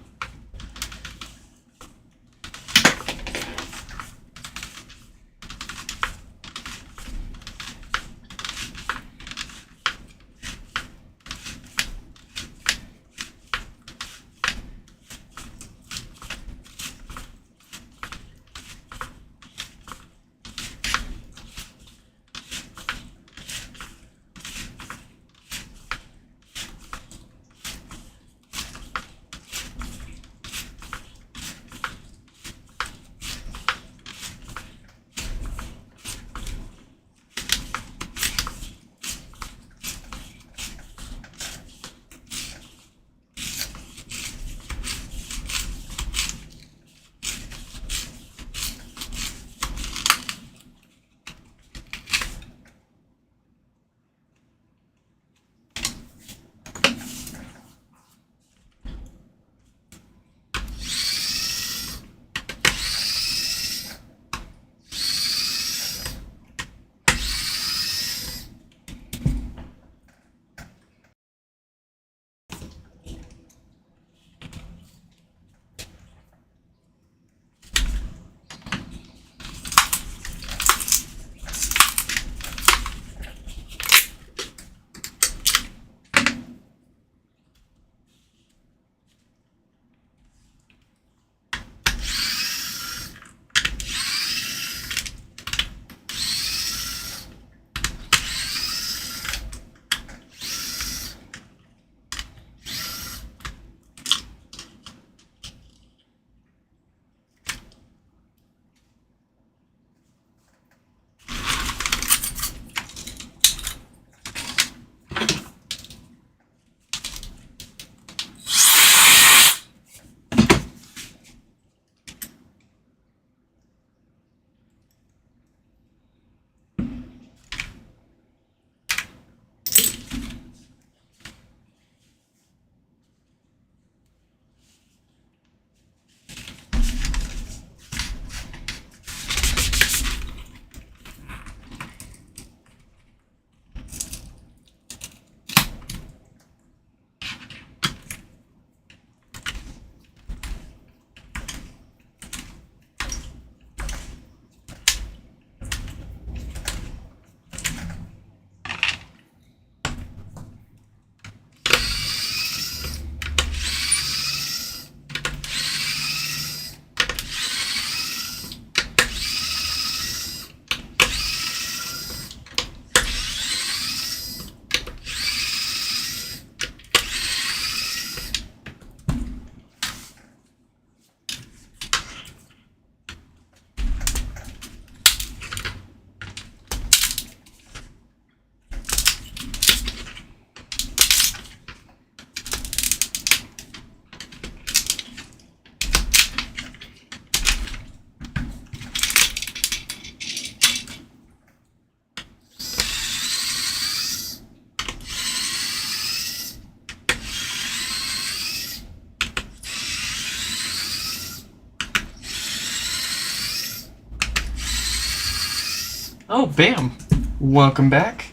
Oh, bam! Welcome back.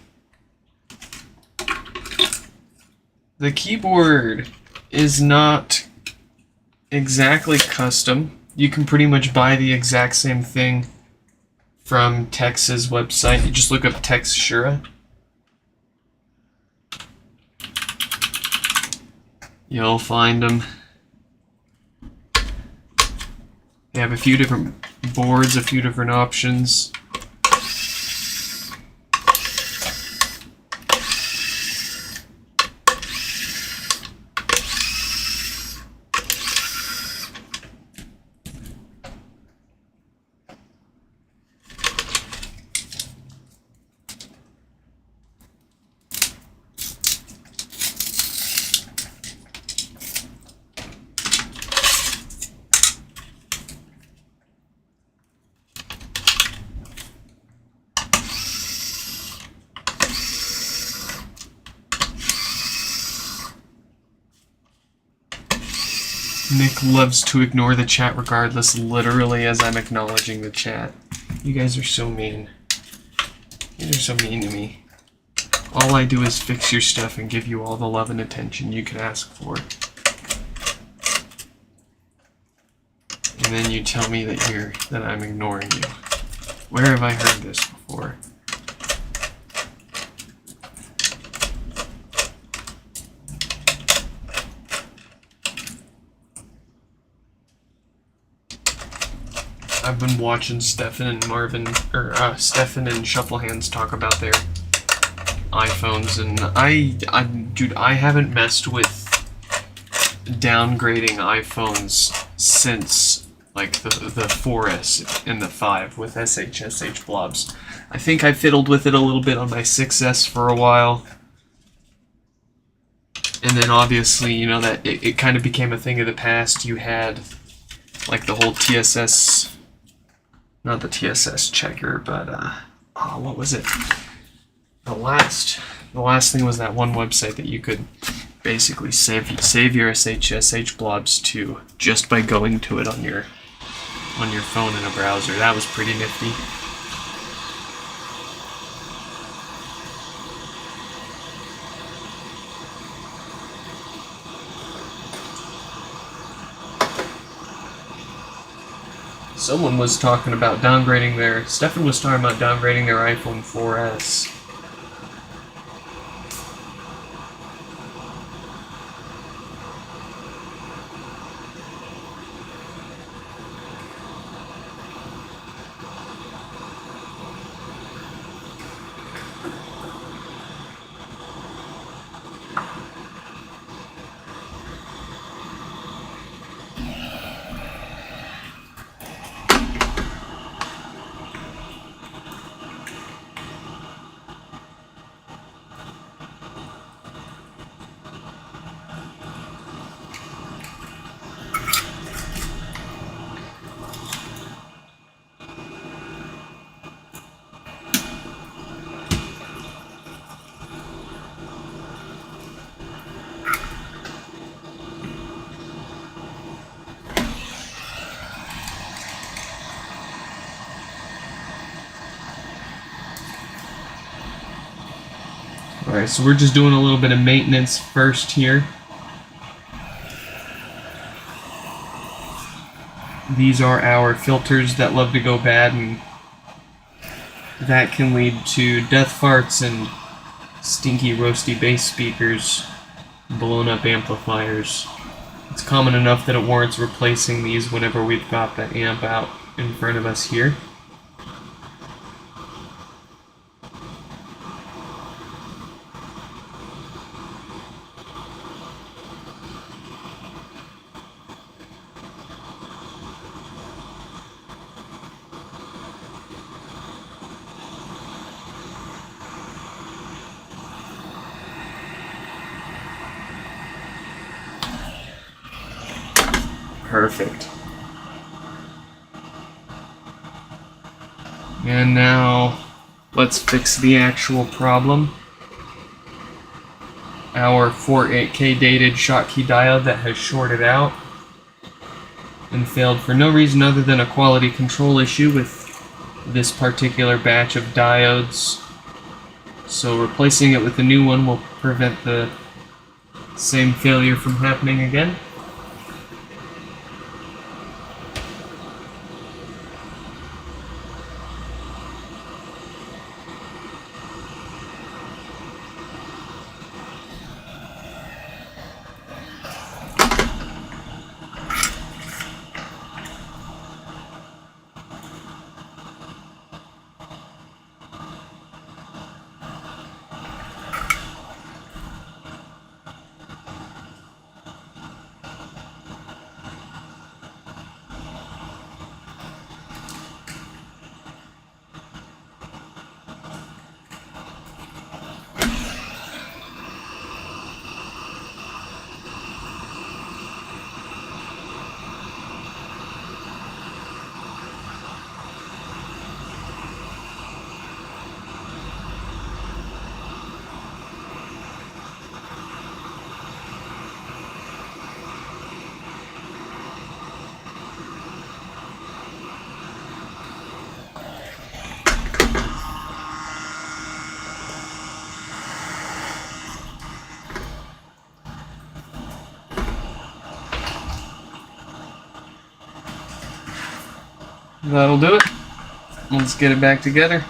The keyboard is not exactly custom. You can pretty much buy the exact same thing from Tex's website. You just look up Textura. You'll find them. They have a few different boards, a few different options. Nick loves to ignore the chat regardless, literally as I'm acknowledging the chat. You guys are so mean. You guys are so mean to me. All I do is fix your stuff and give you all the love and attention you could ask for. And then you tell me that I'm ignoring you. Where have I heard this before? I've been watching Stefan and Stefan and Shufflehands talk about their iPhones, and dude, I haven't messed with downgrading iPhones since like the 4S and the 5 with SH blobs. I think I fiddled with it a little bit on my 6S for a while. And then obviously, you know, that it kind of became a thing of the past. You had like the whole TSS, not the TSS checker, but what was it? The last thing was that one website that you could basically save your SH blobs to just by going to it on your phone in a browser. That was pretty nifty. Someone was talking about downgrading Stefan was talking about downgrading their iPhone 4S. Alright, so we're just doing a little bit of maintenance first here. These are our filters that love to go bad, and that can lead to death farts and stinky, roasty bass speakers, blown up amplifiers. It's common enough that it warrants replacing these whenever we've got the amp out in front of us here. Perfect. And now, let's fix the actual problem. Our 48K dated Schottky diode that has shorted out and failed for no reason other than a quality control issue with this particular batch of diodes. So replacing it with a new one will prevent the Same failure from happening again. That'll do it. Let's get it back together.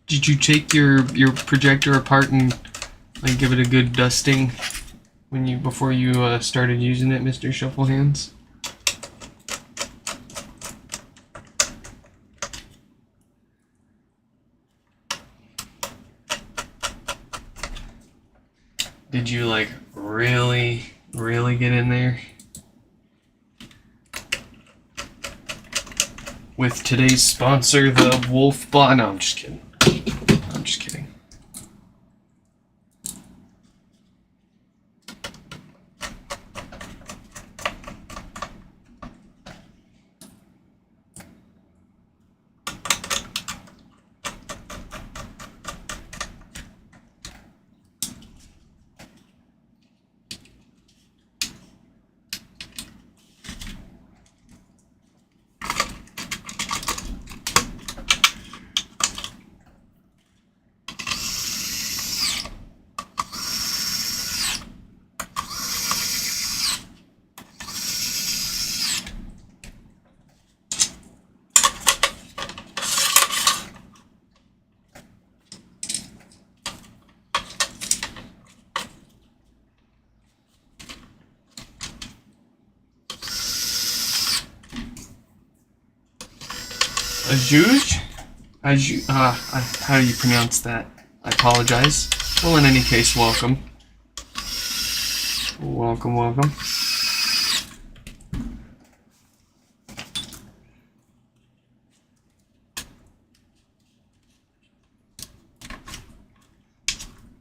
Did you take your projector apart and like give it a good dusting before you started using it, Mr. Shufflehands? Did you like really get in there? With today's sponsor, the Wolf Bot. No, I'm just kidding. I'm just kidding. Ajuj? How do you pronounce that? I apologize. Well, in any case, welcome. Welcome.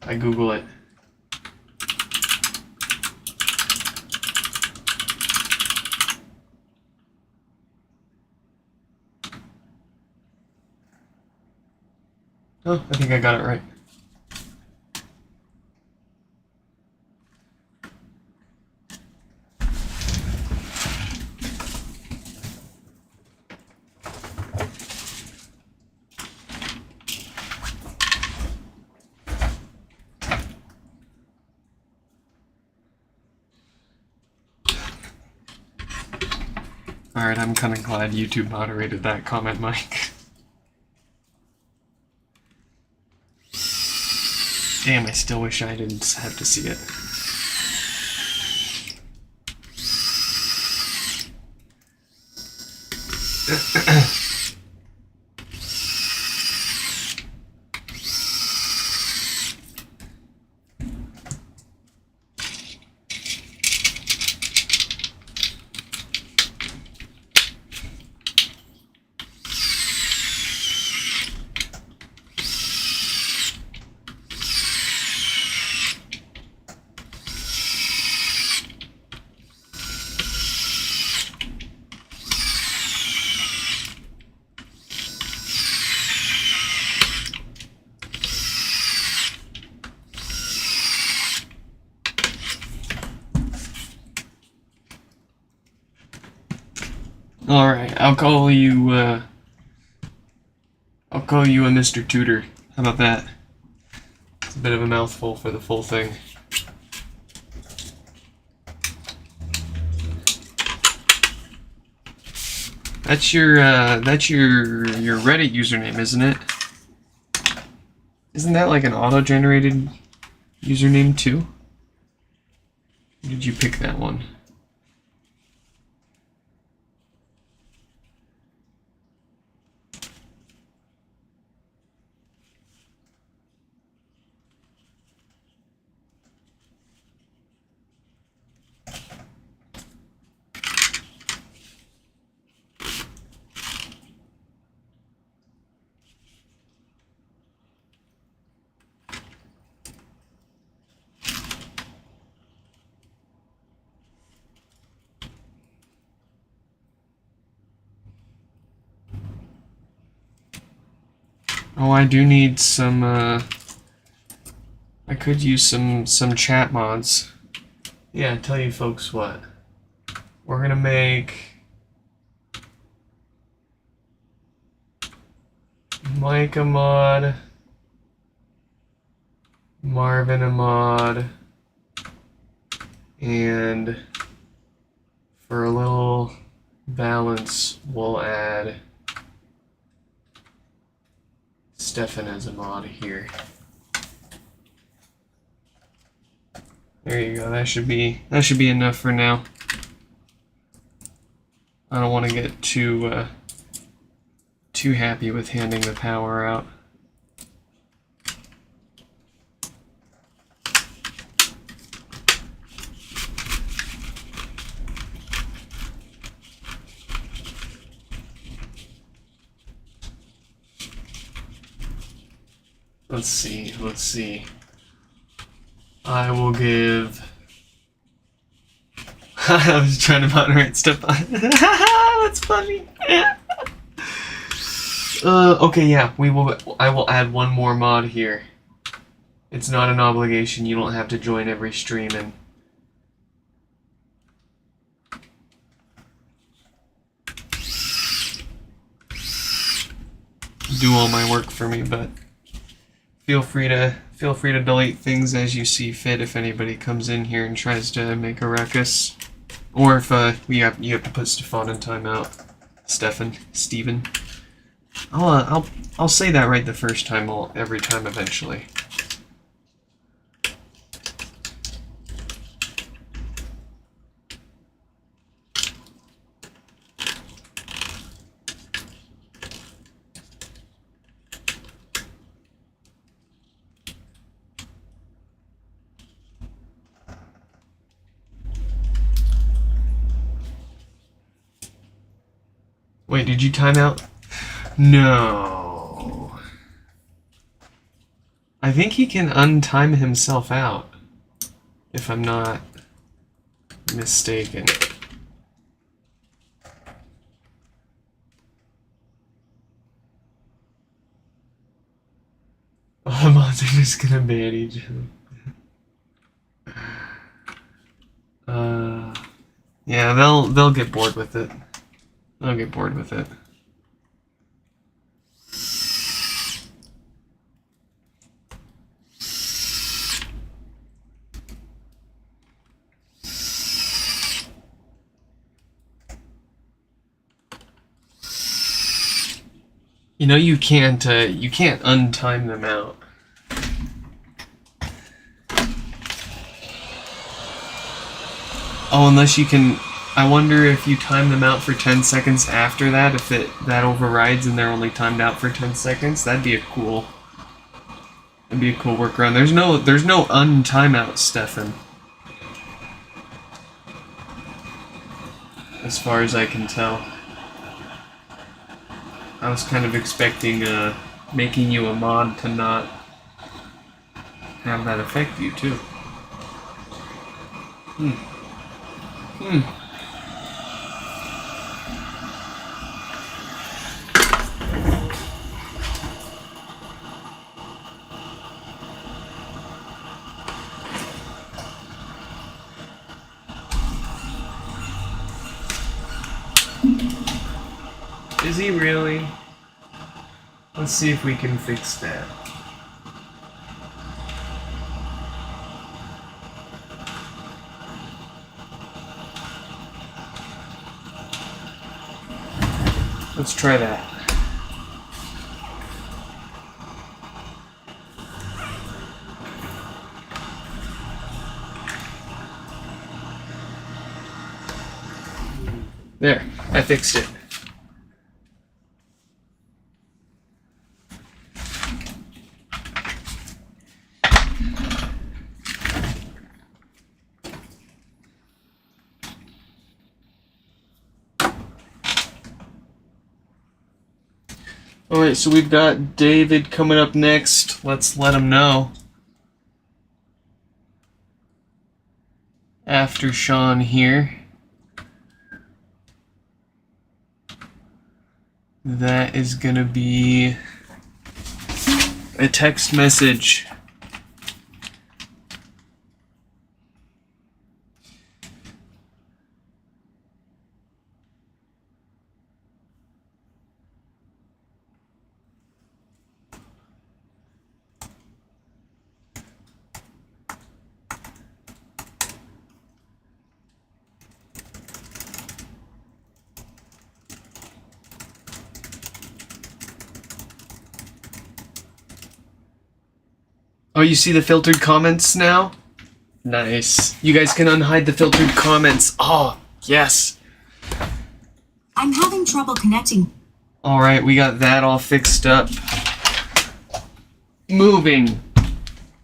I Google it. Oh, I think I got it right. Alright, I'm kind of glad YouTube moderated that comment, Mike. Damn, I still wish I didn't have to see it. Alright, I'll call you a Mr. Tutor. How about that? It's a bit of a mouthful for the full thing. That's your Reddit username, isn't it? Isn't that like an auto-generated username too? Or did you pick that one? Oh, I do need some, I could use some chat mods. Yeah, tell you folks what. We're gonna make Mike a mod, Marvin a mod, and for a little balance, we'll add Stefan as a mod here. There you go. That should be enough for now. I don't want to get too happy with handing the power out. Let's see. I will give... I was trying to moderate Stefan. That's funny. Okay, yeah, I will add one more mod here. It's not an obligation. You don't have to join every stream and... do all my work for me, but feel free to delete things as you see fit if anybody comes in here and tries to make a ruckus, or if you have to put Stefan in timeout. Steven. I'll say that right the first time. Every time eventually. Wait, did you time out? No. I think he can untime himself out, if I'm not mistaken. All the mods are just gonna ban each other. Yeah, they'll get bored with it. They'll get bored with it. You know you can't untime them out. Oh, unless you can. I wonder if you time them out for 10 seconds after that, if that overrides and they're only timed out for 10 seconds. That'd be a cool workaround. There's no untimeout, Stefan. As far as I can tell. I was kind of expecting making you a mod to not have that affect you too. Is he really? Let's see if we can fix that. Let's try that. There, I fixed it. Alright, so we've got David coming up next. Let's let him know. After Sean here. That is gonna be a text message. Oh, you see the filtered comments now? Nice. You guys can unhide the filtered comments. Oh, yes. I'm having trouble connecting. Alright, we got that all fixed up. Moving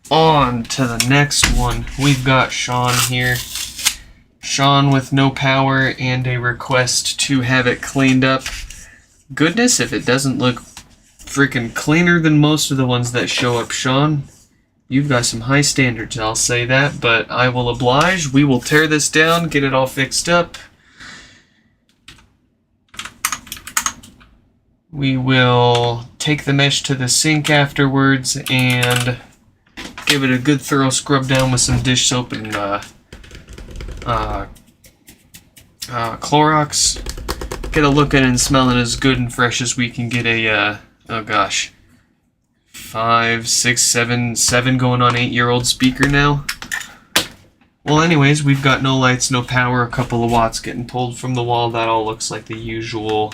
on to the next one. We've got Sean here. Sean with no power and a request to have it cleaned up. Goodness, if it doesn't look freaking cleaner than most of the ones that show up, Sean. You've got some high standards, I'll say that, but I will oblige. We will tear this down, get it all fixed up. We will take the mesh to the sink afterwards and give it a good thorough scrub down with some dish soap and Clorox. Get it looking and smelling as good and fresh as we can get a, oh gosh, 5, 6, 7 going on 8-year-old speaker now. Well, anyways, we've got no lights, no power, a couple of watts getting pulled from the wall. That all looks like the usual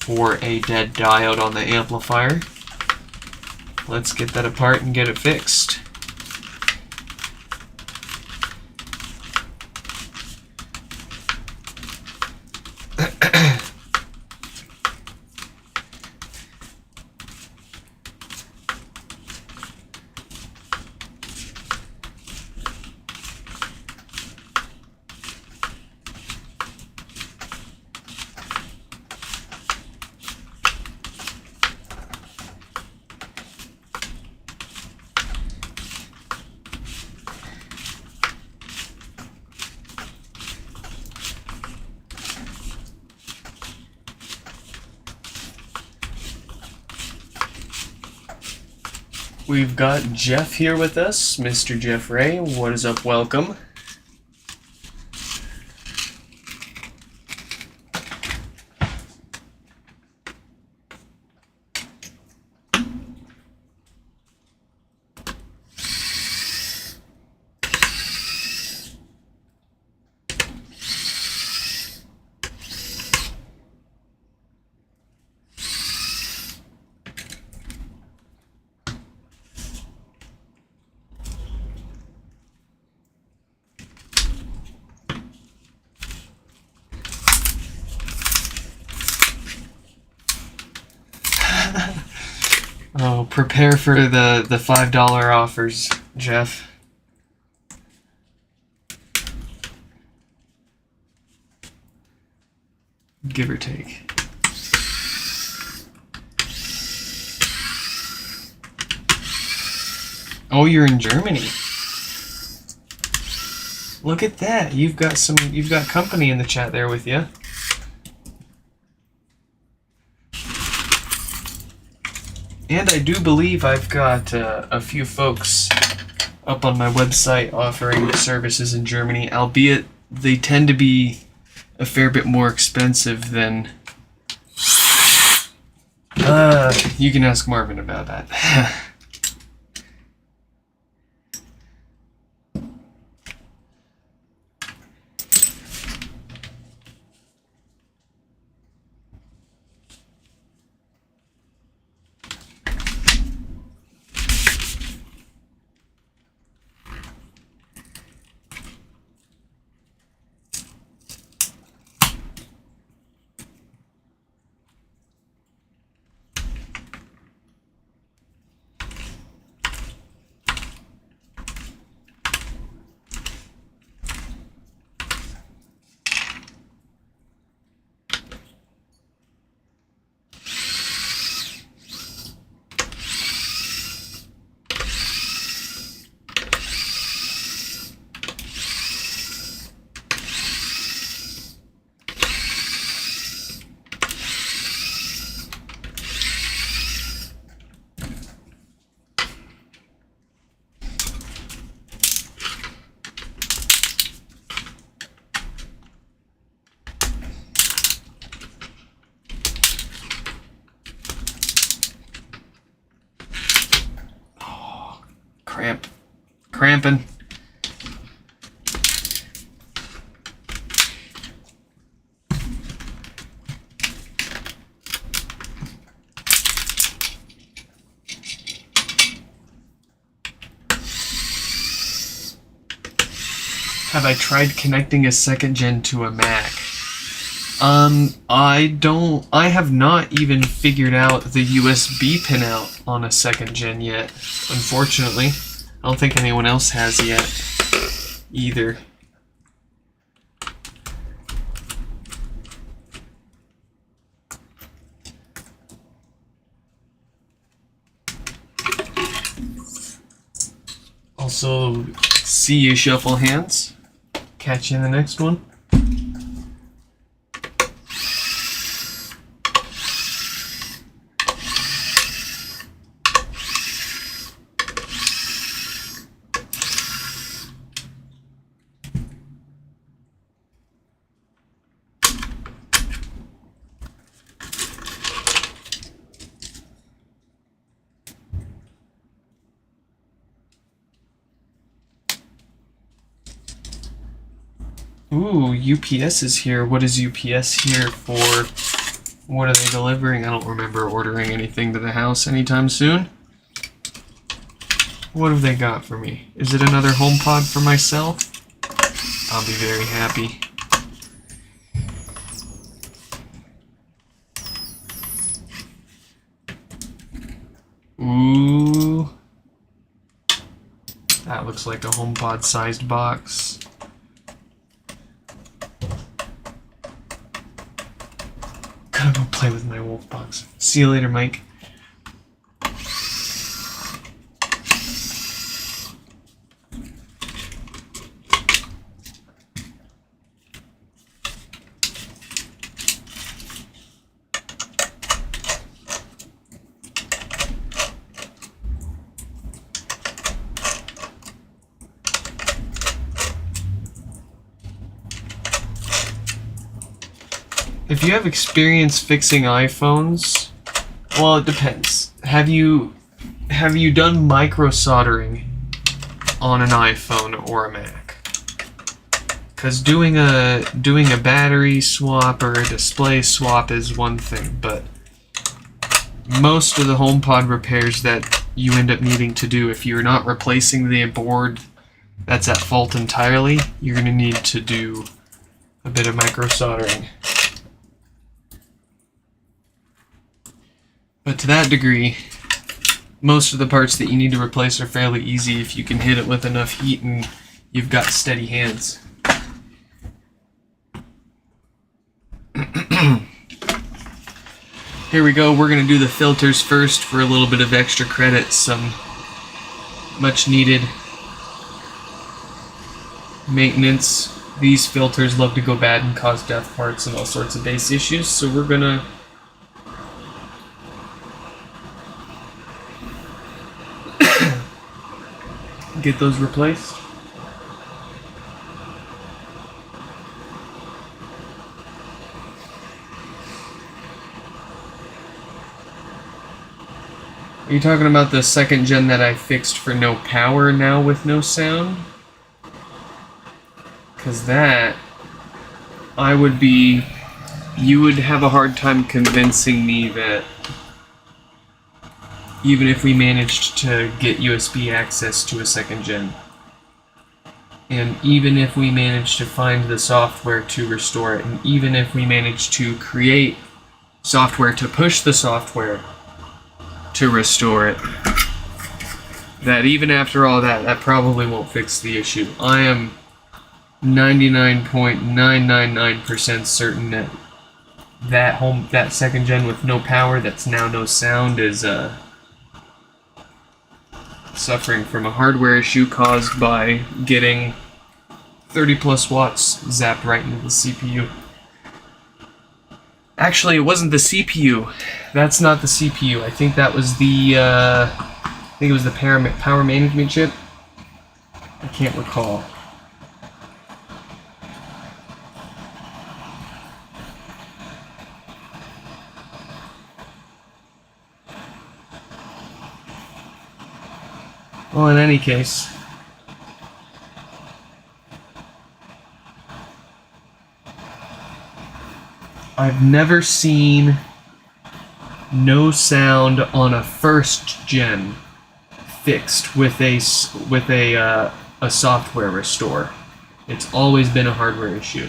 for a dead diode on the amplifier. Let's get that apart and get it fixed. We've got Jeff here with us, Mr. Jeff Ray. What is up? Welcome. Prepare for the $5 offers, Jeff. Give or take. Oh, you're in Germany. Look at that. You've got company in the chat there with you. And I do believe I've got a few folks up on my website offering services in Germany, albeit they tend to be a fair bit more expensive than... you can ask Marvin about that. Cramping. Have I tried connecting a second gen to a Mac? I have not even figured out the USB pin out on a second gen yet, unfortunately. I don't think anyone else has yet, either. Also, see you, Shuffle Hands. Catch you in the next one. Ooh, UPS is here. What is UPS here for? What are they delivering? I don't remember ordering anything to the house anytime soon. What have they got for me? Is it another HomePod for myself? I'll be very happy. Ooh. That looks like a HomePod-sized box. Gotta go play with my wolf box. See you later, Mike. If you have experience fixing iPhones, well, it depends. Have you done micro soldering on an iPhone or a Mac? Because doing a battery swap or a display swap is one thing, but most of the HomePod repairs that you end up needing to do, if you're not replacing the board that's at fault entirely, you're going to need to do a bit of micro soldering. But to that degree, most of the parts that you need to replace are fairly easy if you can hit it with enough heat and you've got steady hands. Here we go, we're going to do the filters first for a little bit of extra credit, some much needed maintenance. These filters love to go bad and cause death parts and all sorts of base issues, so we're going to get those replaced. Are you talking about the second gen that I fixed for no power now with no sound? Because that, you would have a hard time convincing me that even if we managed to get USB access to a second gen, and even if we managed to find the software to restore it, and even if we managed to create software to push the software to restore it, that even after all that, that probably won't fix the issue. I am 99.999% certain that that second gen with no power, that's now no sound, is suffering from a hardware issue caused by getting 30 plus watts zapped right into the CPU. Actually, it wasn't the CPU. That's not the CPU. I think that was the power management chip. I can't recall. Well, in any case, I've never seen no sound on a first gen fixed with a software restore. It's always been a hardware issue.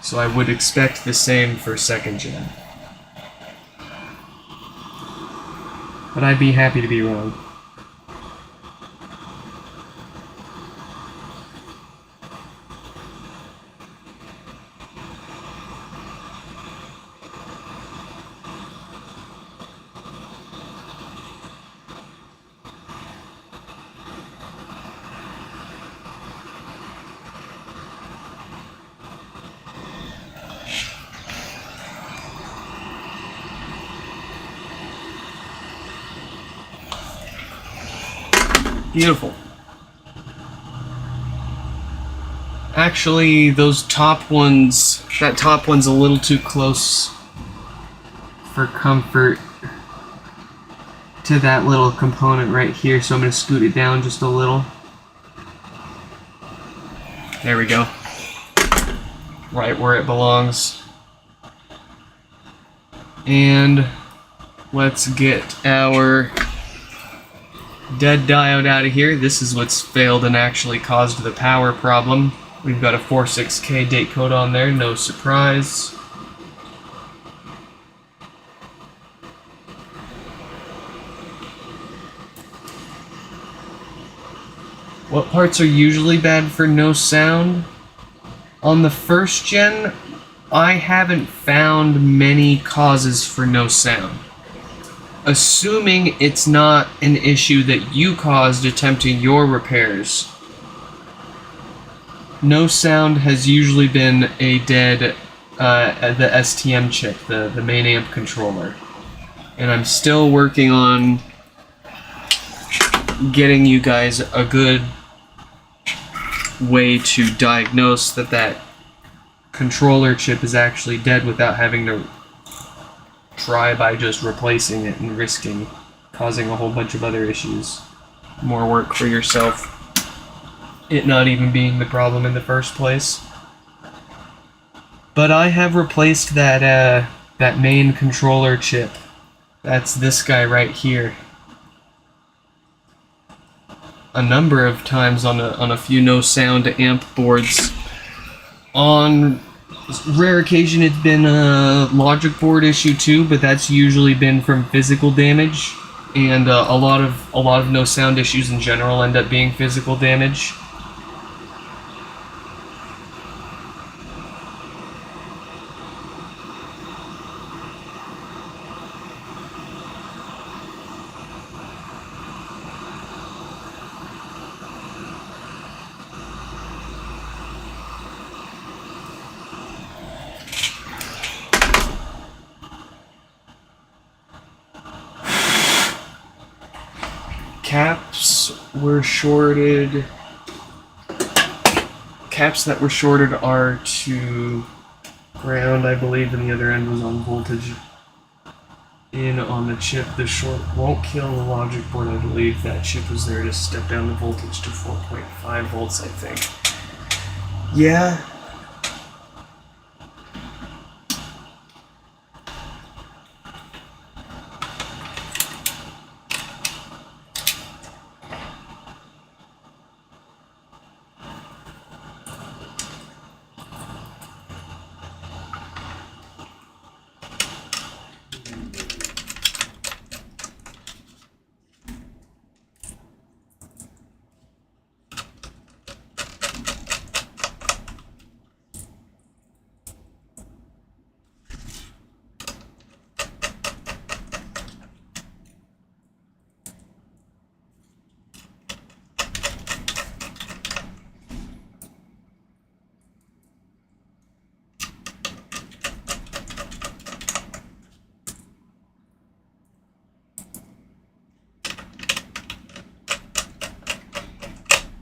So I would expect the same for second gen. But I'd be happy to be wrong. Beautiful. Actually, those top ones, that top one's a little too close for comfort to that little component right here, so I'm going to scoot it down just a little. There we go. Right where it belongs. And let's get our dead diode out of here. This is what's failed and actually caused the power problem. We've got a 46K date code on there, no surprise. What parts are usually bad for no sound? On the first gen, I haven't found many causes for no sound. Assuming it's not an issue that you caused attempting your repairs, no sound has usually been a dead the STM chip, the main amp controller. And I'm still working on getting you guys a good way to diagnose that controller chip is actually dead without having to try by just replacing it and risking causing a whole bunch of other issues. More work for yourself. It not even being the problem in the first place. But I have replaced that main controller chip. That's this guy right here. A number of times on a few no sound amp boards. On rare occasion it's been a logic board issue too, but that's usually been from physical damage. and a lot of no sound issues in general end up being physical damage. Caps were shorted. Caps that were shorted are to ground, I believe, and the other end was on voltage in on the chip. The short won't kill the logic board. I believe that chip was there to step down the voltage to 4.5 volts, I think. Yeah.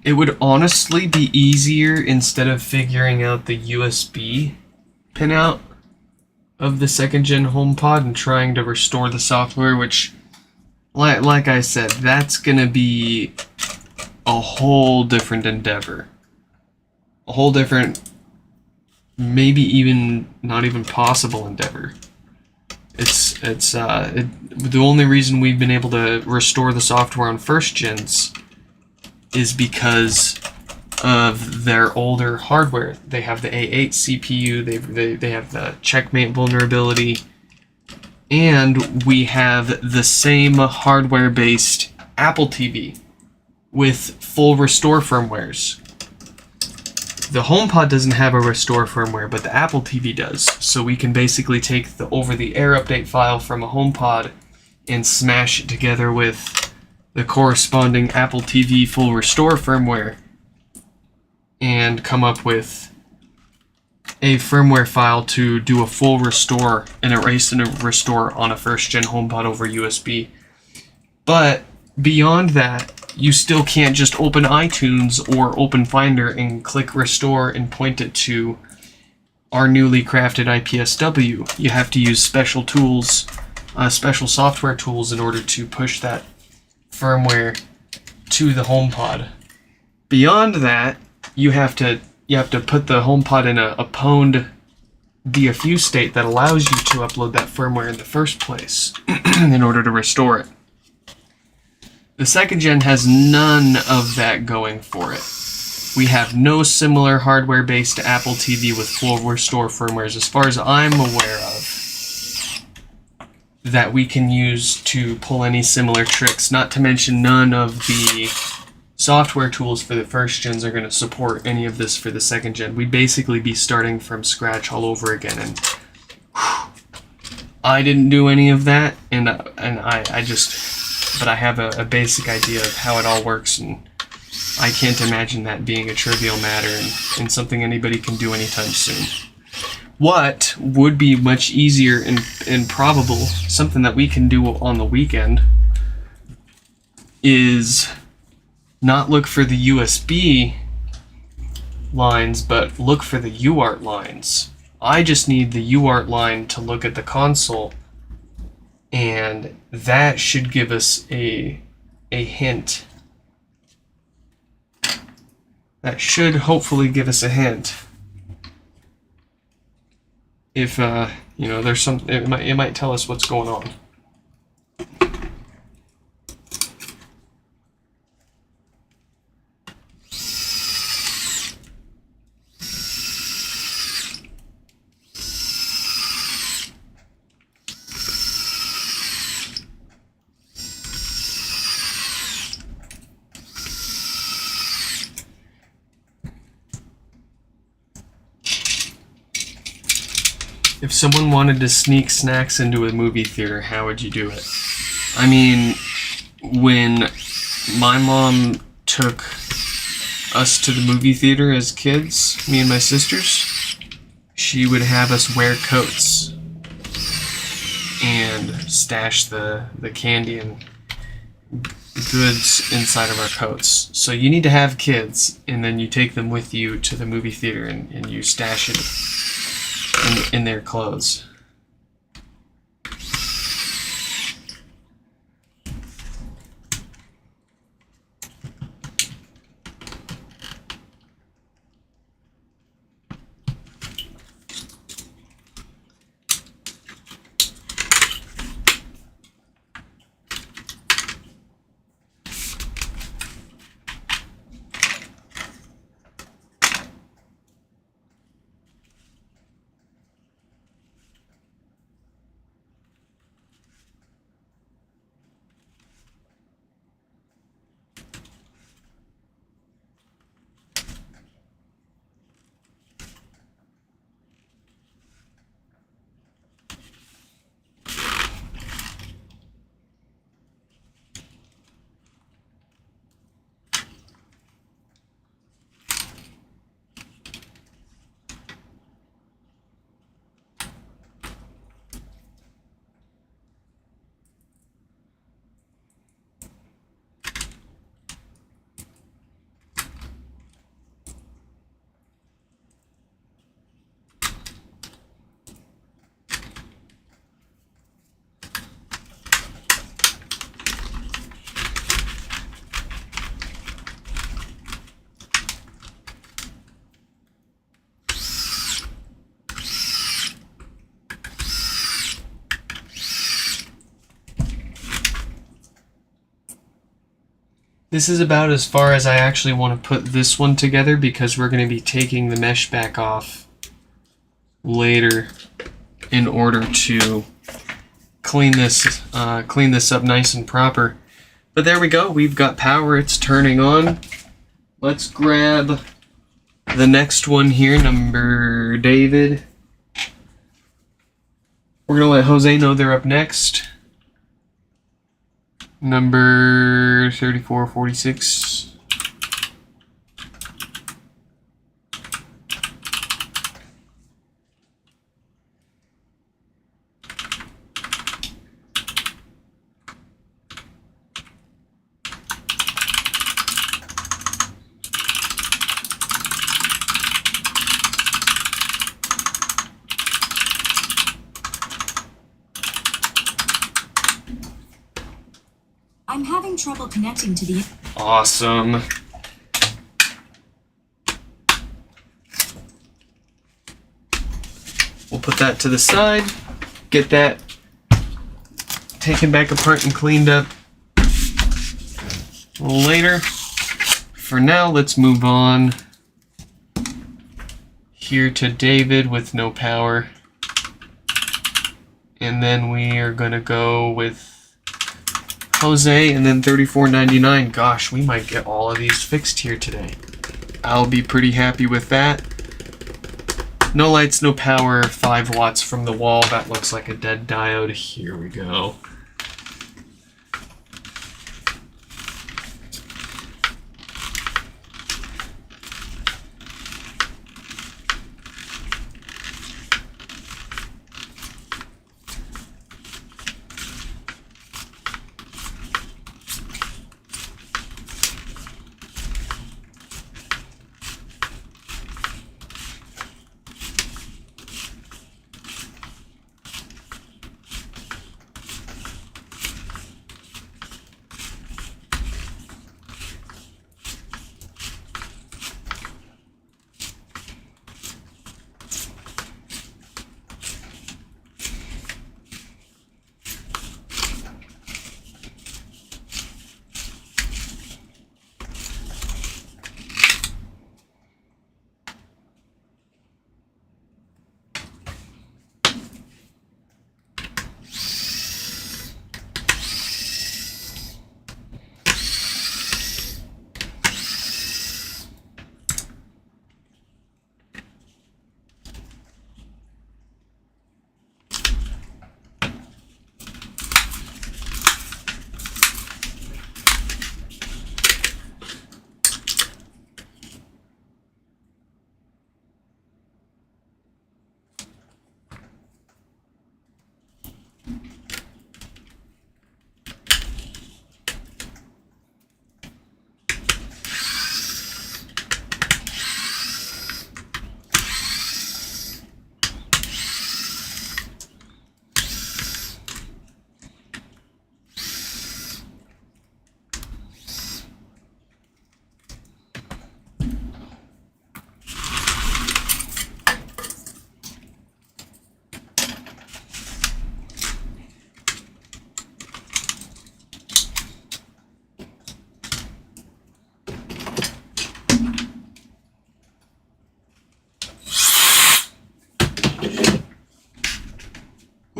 It would honestly be easier instead of figuring out the USB pinout of the second gen HomePod and trying to restore the software, which, like I said, that's gonna be a whole different endeavor. A whole different, maybe even not even possible endeavor. The only reason we've been able to restore the software on first gens is because of their older hardware. They have the A8 CPU, they have the Checkmate vulnerability, and we have the same hardware-based Apple TV with full restore firmwares. The HomePod doesn't have a restore firmware, but the Apple TV does. So we can basically take the over-the-air update file from a HomePod and smash it together with the corresponding Apple TV full restore firmware and come up with a firmware file to do a full restore and erase and restore on a first-gen HomePod over USB. But beyond that, you still can't just open iTunes or open Finder and click restore and point it to our newly crafted IPSW. You have to use special tools, special software tools in order to push that firmware to the HomePod. Beyond that, you have to put the HomePod in a pwned DFU state that allows you to upload that firmware in the first place in order to restore it. The second gen has none of that going for it. We have no similar hardware-based Apple TV with full restore firmwares, as far as I'm aware of, that we can use to pull any similar tricks. Not to mention none of the software tools for the first gens are going to support any of this for the second gen. We'd basically be starting from scratch all over again, and I didn't do any of that, and I just, but I have a basic idea of how it all works, and I can't imagine that being a trivial matter and something anybody can do anytime soon. What would be much easier and probable, something that we can do on the weekend, is not look for the USB lines, but look for the UART lines. I just need the UART line to look at the console, and that should give us a hint. That should hopefully give us a hint. If there's some, it might tell us what's going on. If someone wanted to sneak snacks into a movie theater, how would you do it? I mean, when my mom took us to the movie theater as kids, me and my sisters, she would have us wear coats and stash the candy and goods inside of our coats. So you need to have kids, and then you take them with you to the movie theater and you stash it in their clothes. This is about as far as I actually want to put this one together, because we're going to be taking the mesh back off later in order to clean this up nice and proper. But there we go. We've got power. It's turning on. Let's grab the next one here, number David. We're going to let Jose know they're up next. Number 3446. I'm having trouble connecting to the... Awesome. We'll put that to the side, get that taken back apart and cleaned up later. For now, let's move on here to David with no power. And then we are going to go with Jose, and then 34.99. Gosh, we might get all of these fixed here today. I'll be pretty happy with that. No lights, no power, 5 watts from the wall. That looks like a dead diode. Here we go.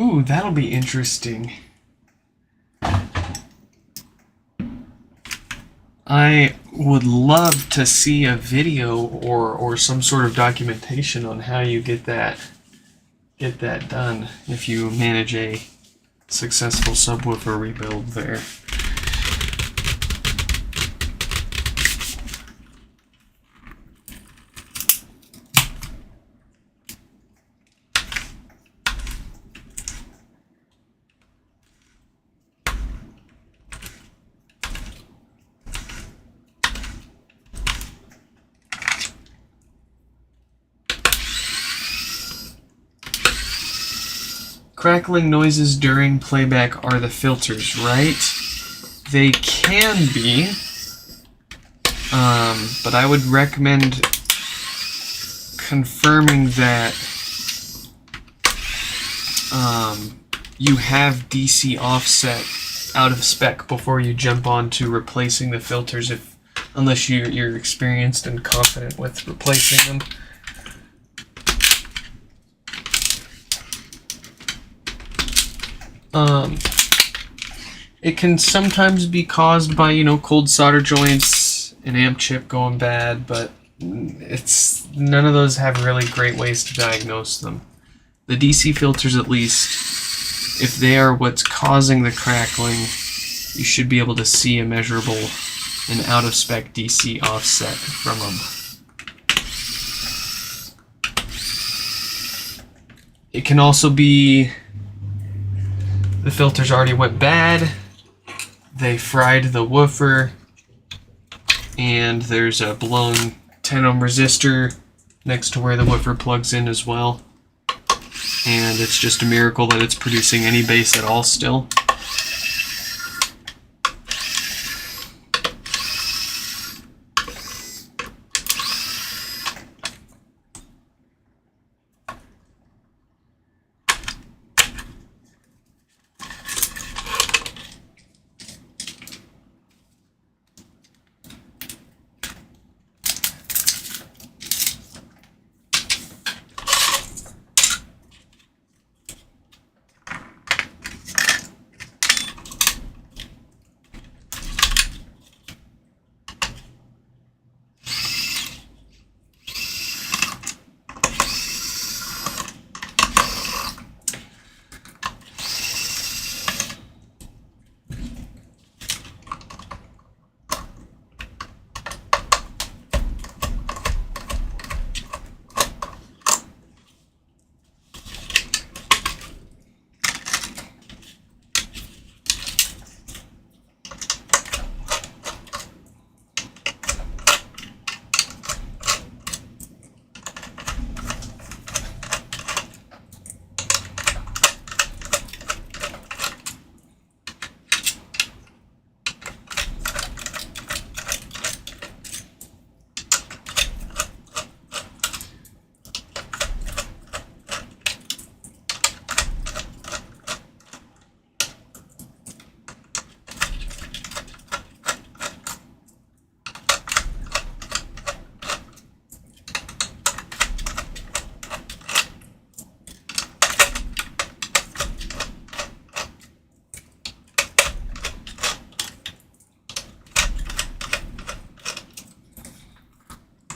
Ooh, that'll be interesting. I would love to see a video or some sort of documentation on how you get that done if you manage a successful subwoofer rebuild there. Crackling noises during playback are the filters, right? They can be, but I would recommend confirming that you have DC offset out of spec before you jump on to replacing the filters, unless you're experienced and confident with replacing them. It can sometimes be caused by, cold solder joints, an amp chip going bad, but none of those have really great ways to diagnose them. The DC filters, at least, if they are what's causing the crackling, you should be able to see a measurable and out-of-spec DC offset from them. It can also be the filters already went bad, they fried the woofer, and there's a blown 10 ohm resistor next to where the woofer plugs in as well. And it's just a miracle that it's producing any bass at all still.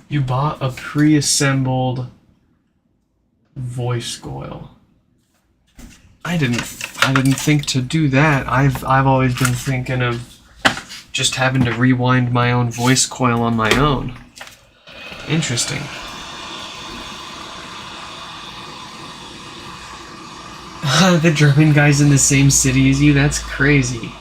You bought a pre-assembled voice coil. I didn't think to do that. I've always been thinking of just having to rewind my own voice coil on my own. Interesting. The German guy's in the same city as you? That's crazy.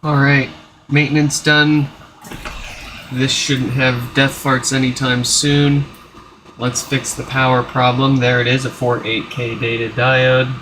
Alright, maintenance done. This shouldn't have death farts anytime soon. Let's fix the power problem. There it is, a 48K data diode.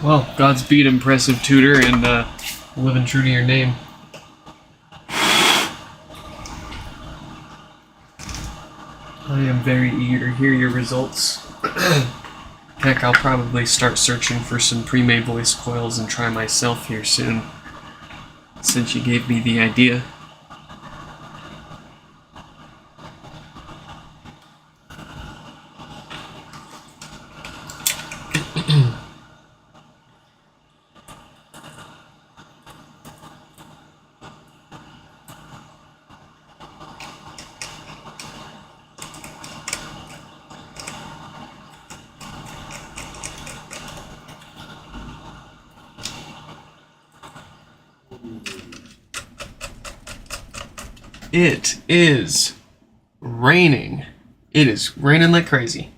Well, Godspeed, impressive tutor, and living true to your name. I am very eager to hear your results. Heck, I'll probably start searching for some pre-made voice coils and try myself here soon, since you gave me the idea. It is raining. It is raining like crazy.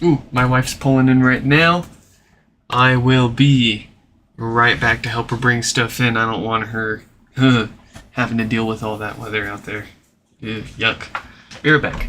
Ooh, my wife's pulling in right now. I will be right back to help her bring stuff in. I don't want her having to deal with all that weather out there. Ew, yuck. Be right back.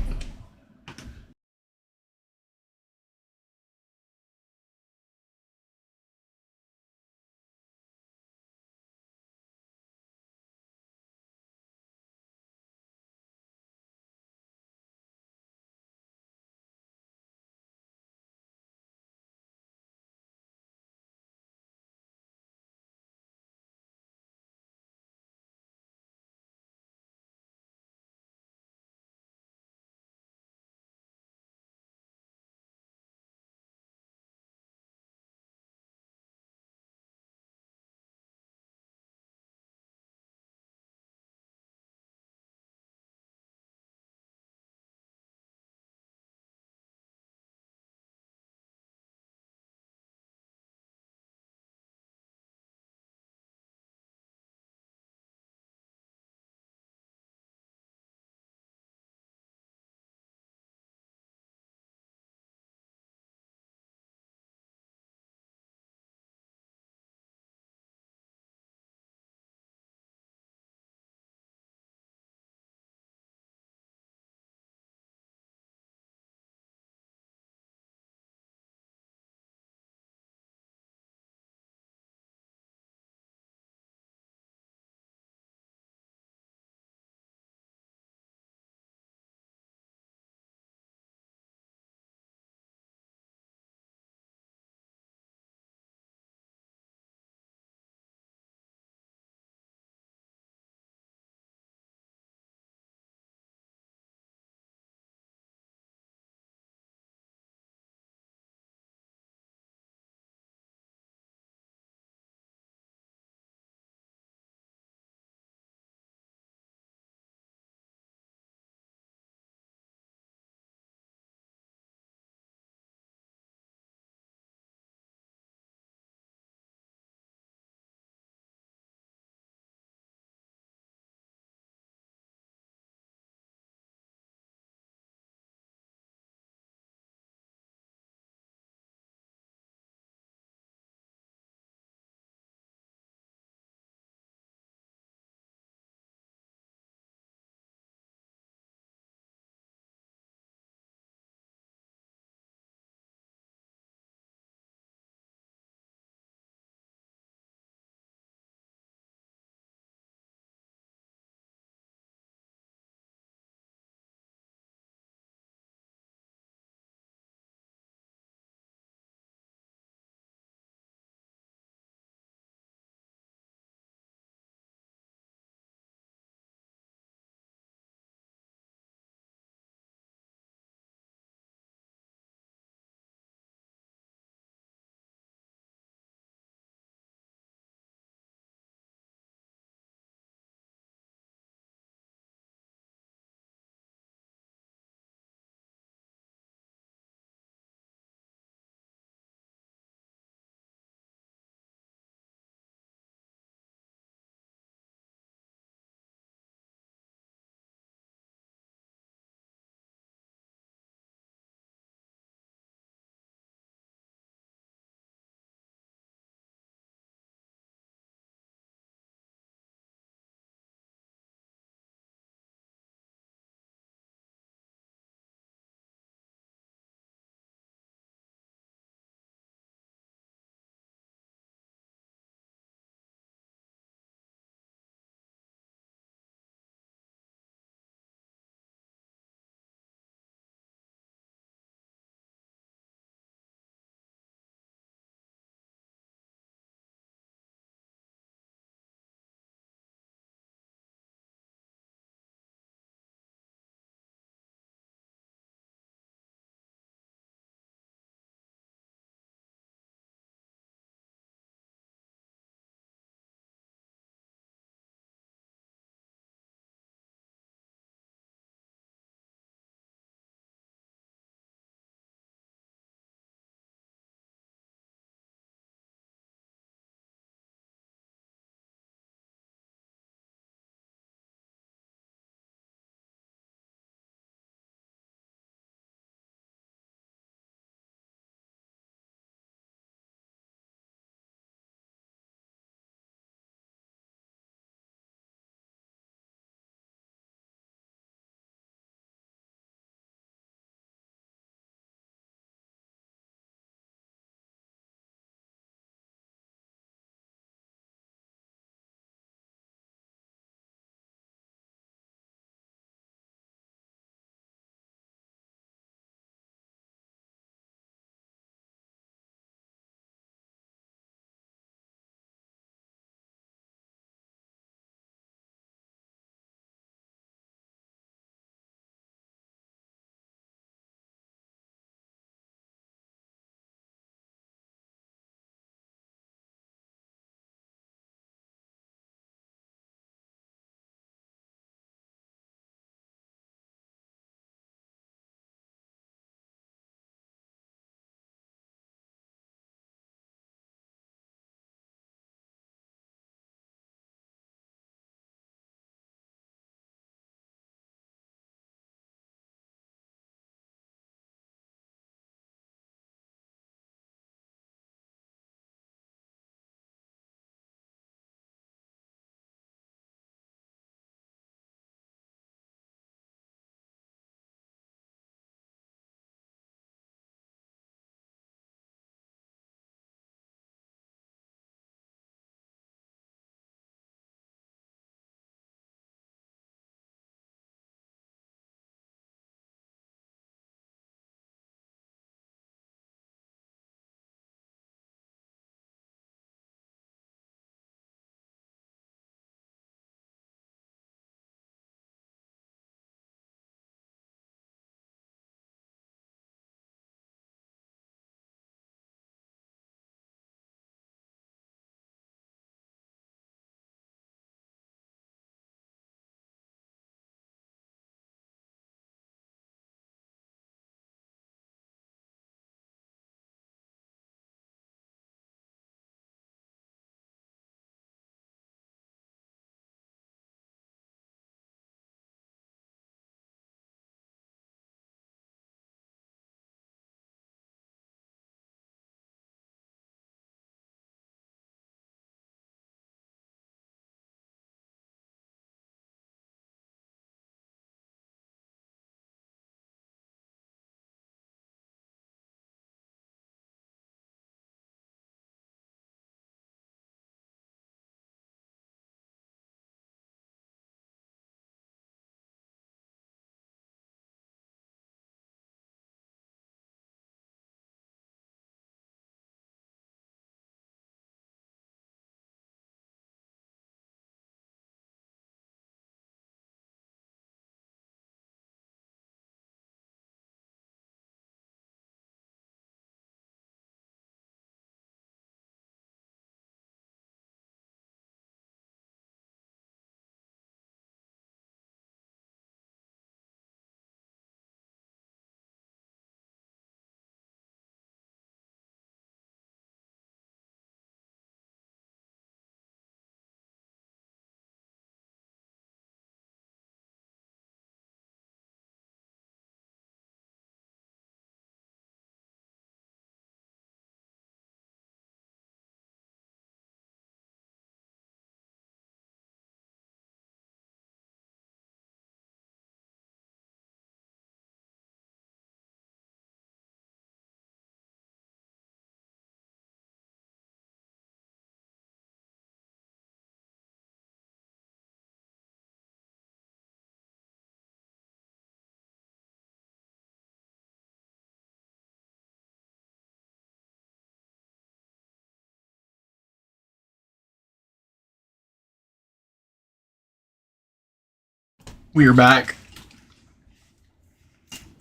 We are back.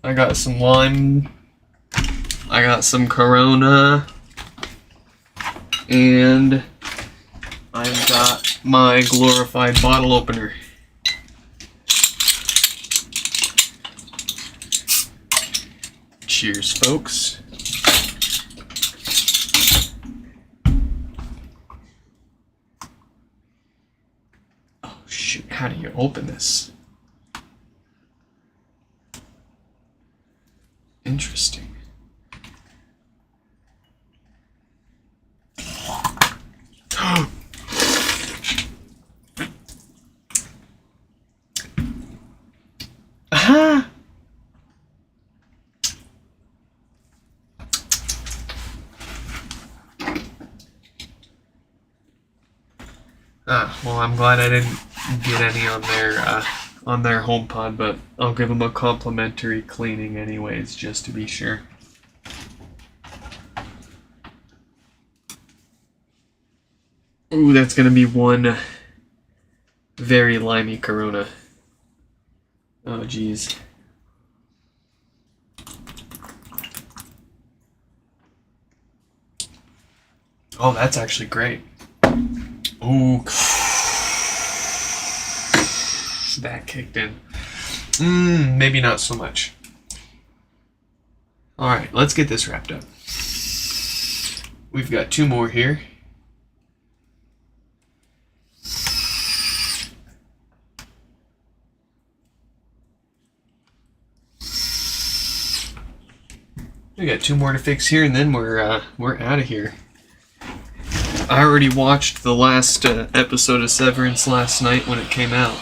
I got some lime. I got some Corona. And I've got my glorified bottle opener. Cheers, folks. Oh, shoot. How do you open this? Interesting. Aha! Well, I'm glad I didn't get any on their HomePod, but I'll give them a complimentary cleaning anyways, just to be sure. Ooh, that's gonna be one very limey Corona. Oh, geez. Oh, that's actually great. Ooh. That kicked in. Maybe not so much. Alright, let's get this wrapped up. We've got 2 more here. We got 2 more to fix here, and then we're out of here. I already watched the last episode of Severance last night when it came out.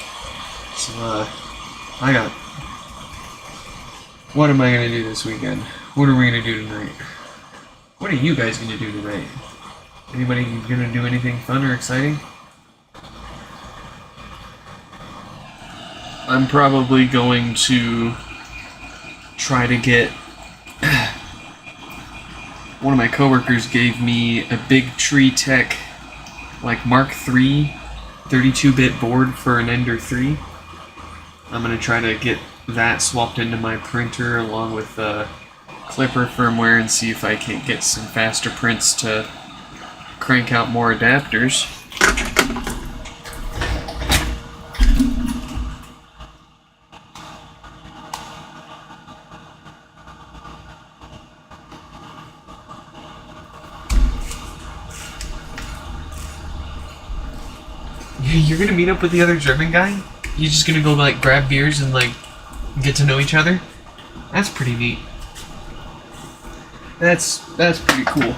So, I got... What am I going to do this weekend? What are we going to do tonight? What are you guys going to do tonight? Anybody going to do anything fun or exciting? I'm probably going to try to get... One of my coworkers gave me a Big Tree Tech, like Mark III 32-bit board for an Ender 3. I'm going to try to get that swapped into my printer along with Clipper firmware and see if I can't get some faster prints to crank out more adapters. You're gonna meet up with the other German guy? You just gonna go like grab beers and like get to know each other? That's pretty neat. That's pretty cool.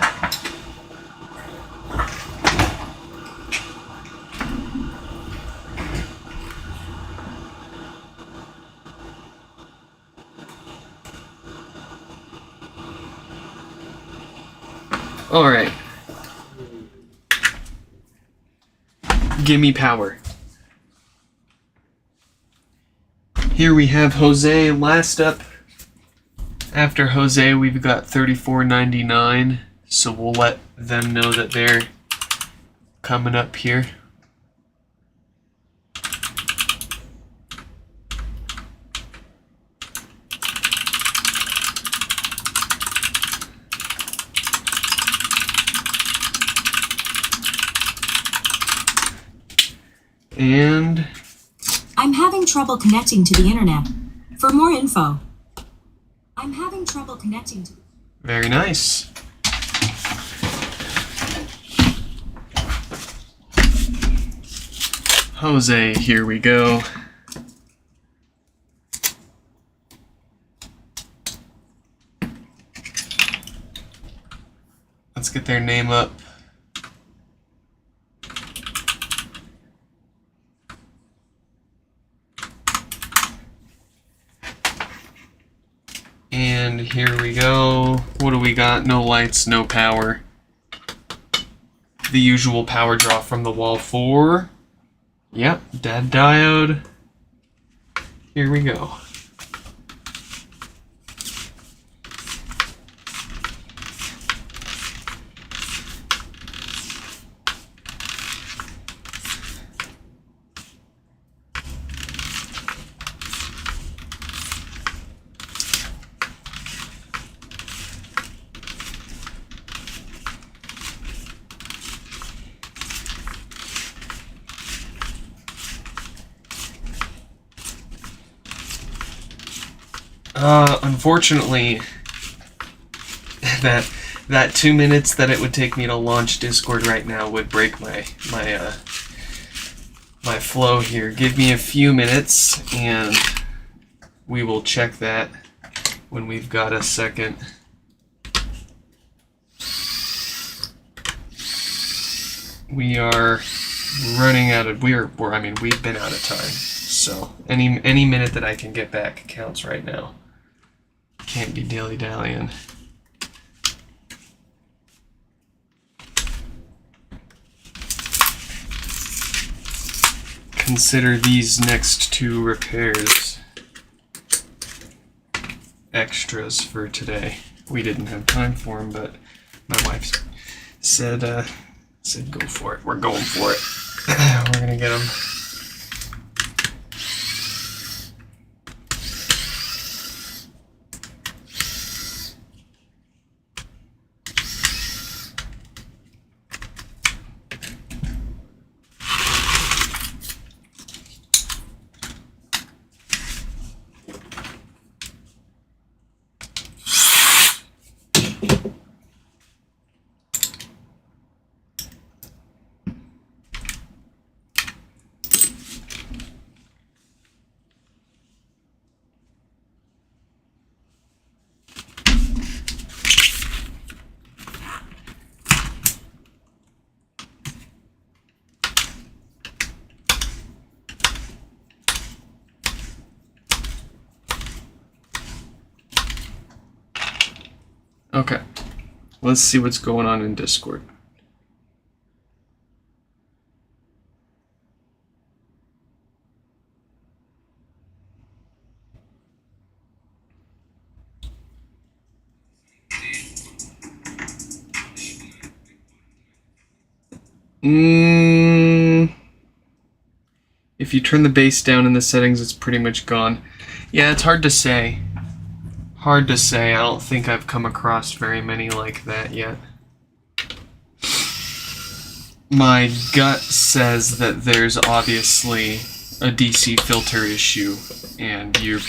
All right. Gimme power. Here we have Jose last up. After Jose, we've got 34.99, so we'll let them know that they're coming up here. And I'm having trouble connecting to the internet. For more info. I'm having trouble connecting to... Very nice. Jose, here we go. Let's get their name up. And here we go. What do we got? No lights, no power. The usual power draw from the wall 4. Yep, dead diode. Here we go. Unfortunately, that 2 minutes that it would take me to launch Discord right now would break my flow here. Give me a few minutes, and we will check that when we've got a second. We are running out of. We've been out of time. So any minute that I can get back counts right now. Can't be dilly-dallying. Consider these next 2 repairs extras for today. We didn't have time for them, but my wife said go for it. We're going for it. We're gonna get them. Okay, let's see what's going on in Discord. If you turn the bass down in the settings, it's pretty much gone. Yeah, it's hard to say. Hard to say. I don't think I've come across very many like that yet. My gut says that there's obviously a DC filter issue, and you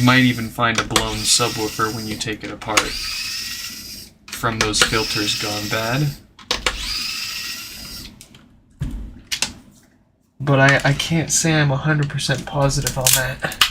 might even find a blown subwoofer when you take it apart from those filters gone bad. But I can't say I'm 100% positive on that.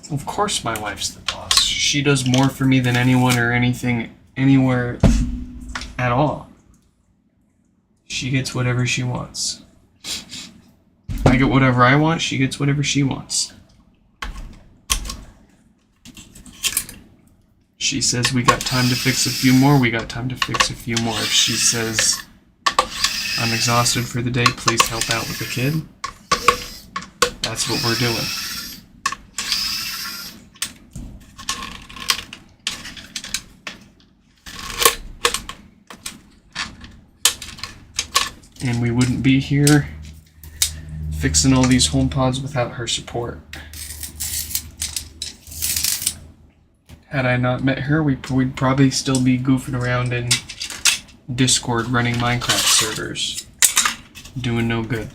Of course my wife's the boss. She does more for me than anyone or anything anywhere at all. She gets whatever she wants. I get whatever I want, she gets whatever she wants. She says we got time to fix a few more, we got time to fix a few more. If she says I'm exhausted for the day, please help out with the kid, that's what we're doing. And we wouldn't be here fixing all these HomePods without her support. Had I not met her, we'd probably still be goofing around in Discord running Minecraft servers, doing no good.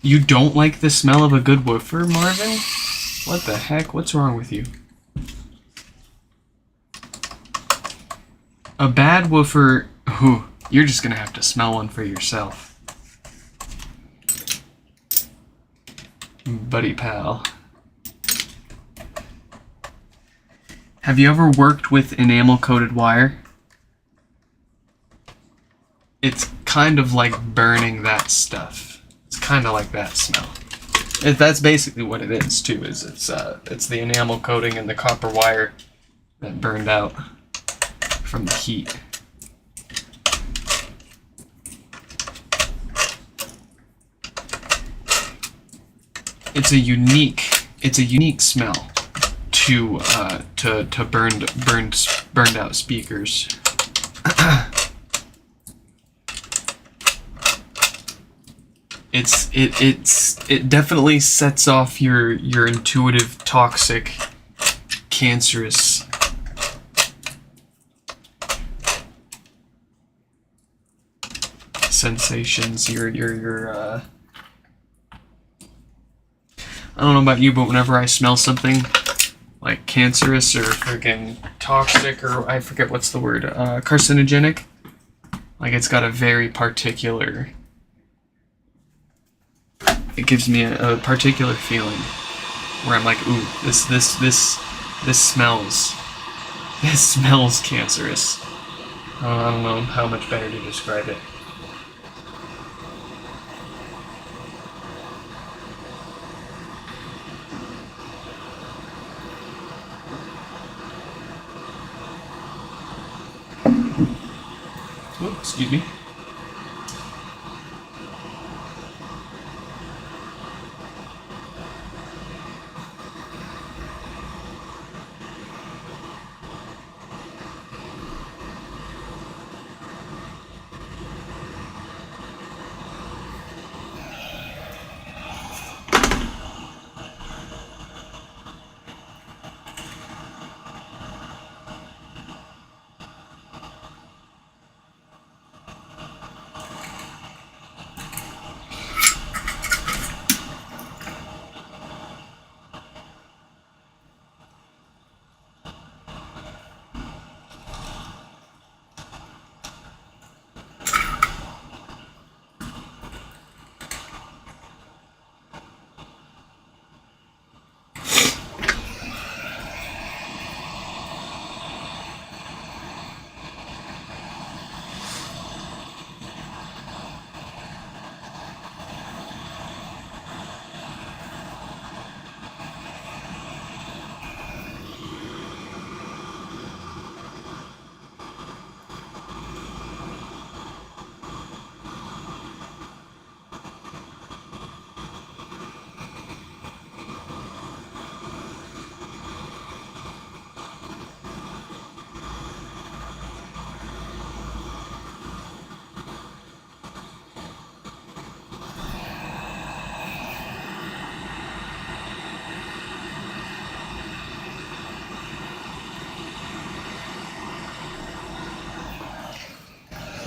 You don't like the smell of a good woofer, Marvin? What the heck? What's wrong with you? A bad woofer... Ooh, you're just gonna have to smell one for yourself. Buddy pal. Have you ever worked with enamel-coated wire? it's kind of like burning that stuff. It's kind of like that smell. That's basically what it is too. It's the enamel coating and the copper wire that burned out from the heat. It's a unique smell to burned out speakers. It definitely sets off your intuitive, toxic, cancerous sensations. I don't know about you, but whenever I smell something like cancerous or freaking toxic, or I forget what's the word, carcinogenic, like it's got a very particular, it gives me a particular feeling where I'm like, ooh, this smells cancerous. I don't know how much better to describe it. Oh, excuse me.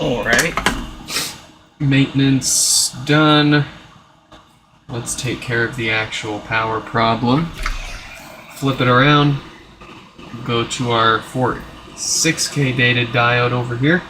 Alright. Maintenance done. Let's take care of the actual power problem. Flip it around. Go to our 6K dated diode over here.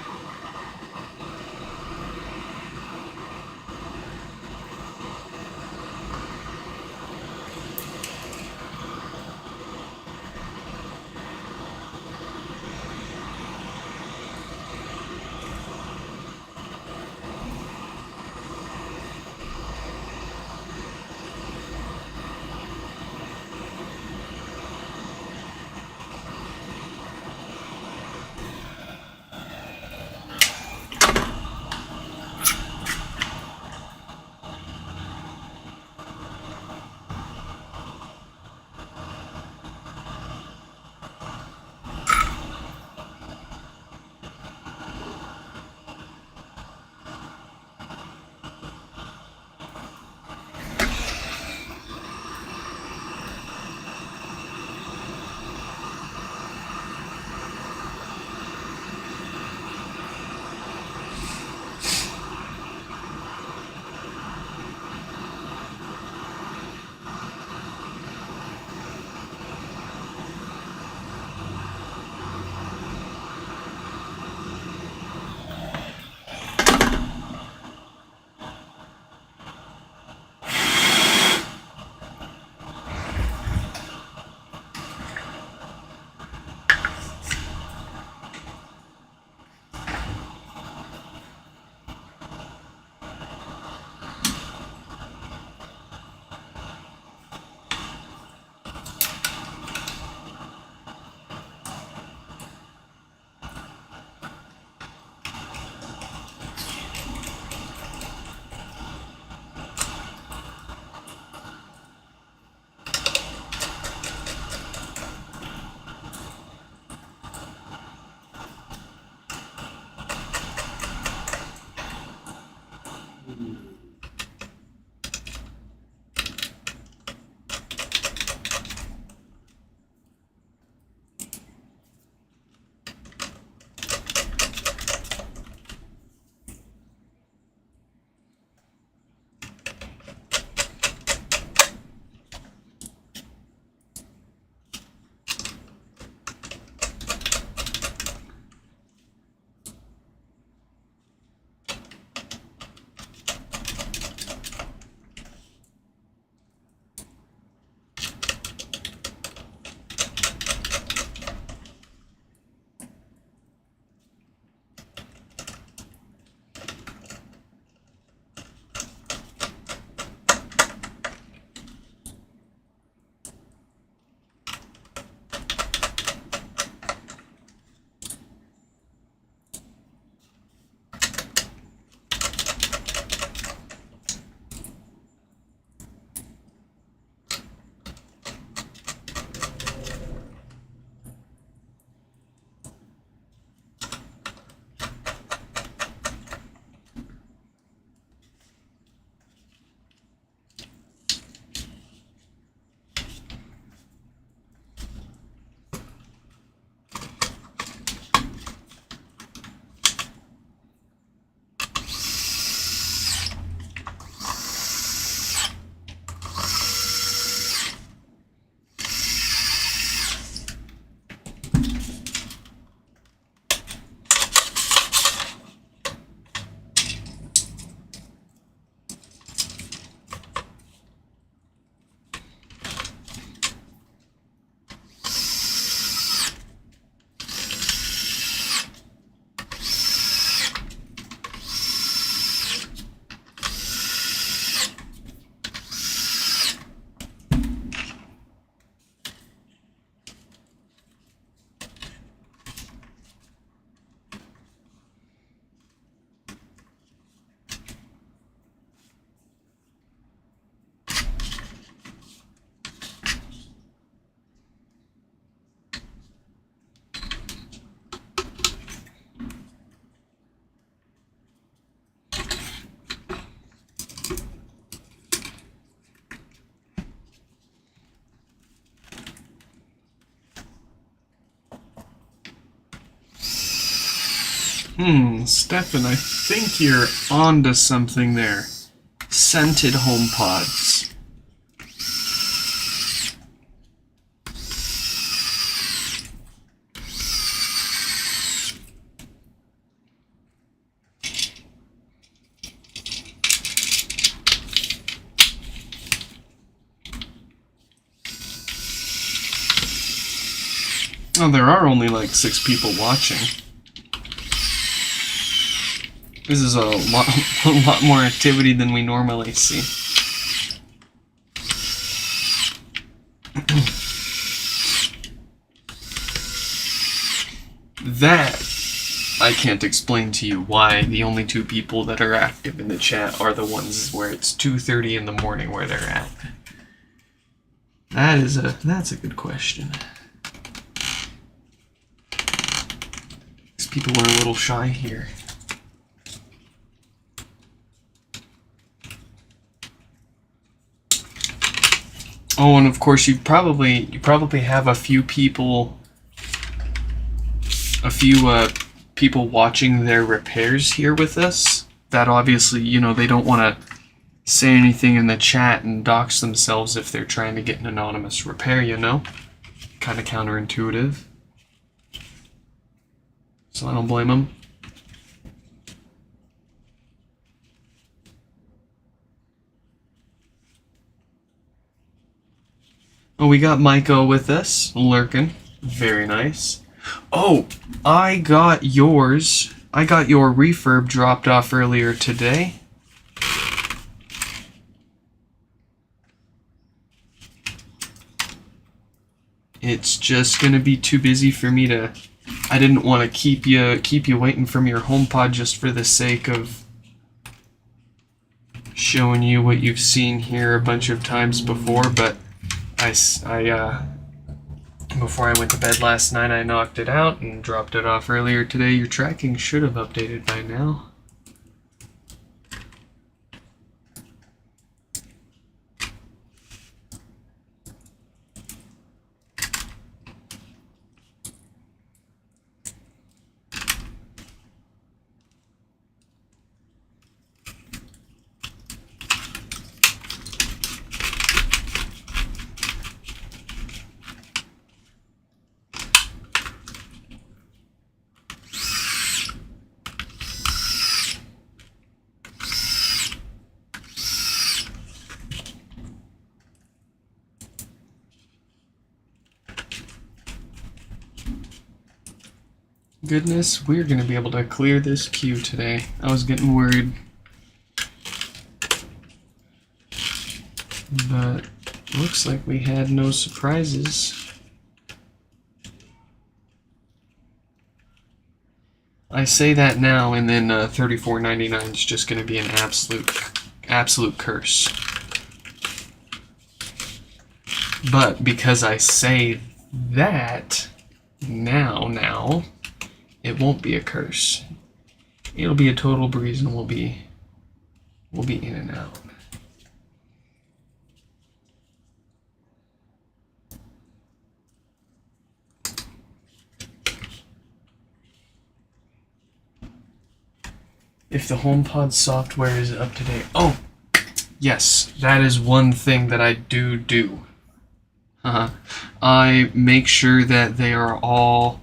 Stefan, I think you're onto something there. Scented HomePods. Oh, there are only like 6 people watching. This is a lot more activity than we normally see. That, I can't explain to you why the only 2 people that are active in the chat are the ones where it's 2:30 in the morning where they're at. That's a good question. These people are a little shy here. Oh, and of course you probably have a few people watching their repairs here with us. That obviously, you know, they don't want to say anything in the chat and dox themselves if they're trying to get an anonymous repair, you know? Kind of counterintuitive. So I don't blame them. Oh, we got Maiko with us, lurking. Very nice. Oh, I got yours. I got your refurb dropped off earlier today. It's just gonna be too busy for me to. I didn't want to keep you waiting from your HomePod just for the sake of showing you what you've seen here a bunch of times before, but before I went to bed last night, I knocked it out and dropped it off earlier today. Your tracking should have updated by now. Goodness, we're gonna be able to clear this queue today. I was getting worried. But looks like we had no surprises. I say that now, and then $34.99 is just gonna be an absolute curse. But because I say that now, it won't be a curse. It'll be a total breeze, and we'll be in and out. If the HomePod software is up to date. Oh, yes, that is one thing that I do. I make sure that they are all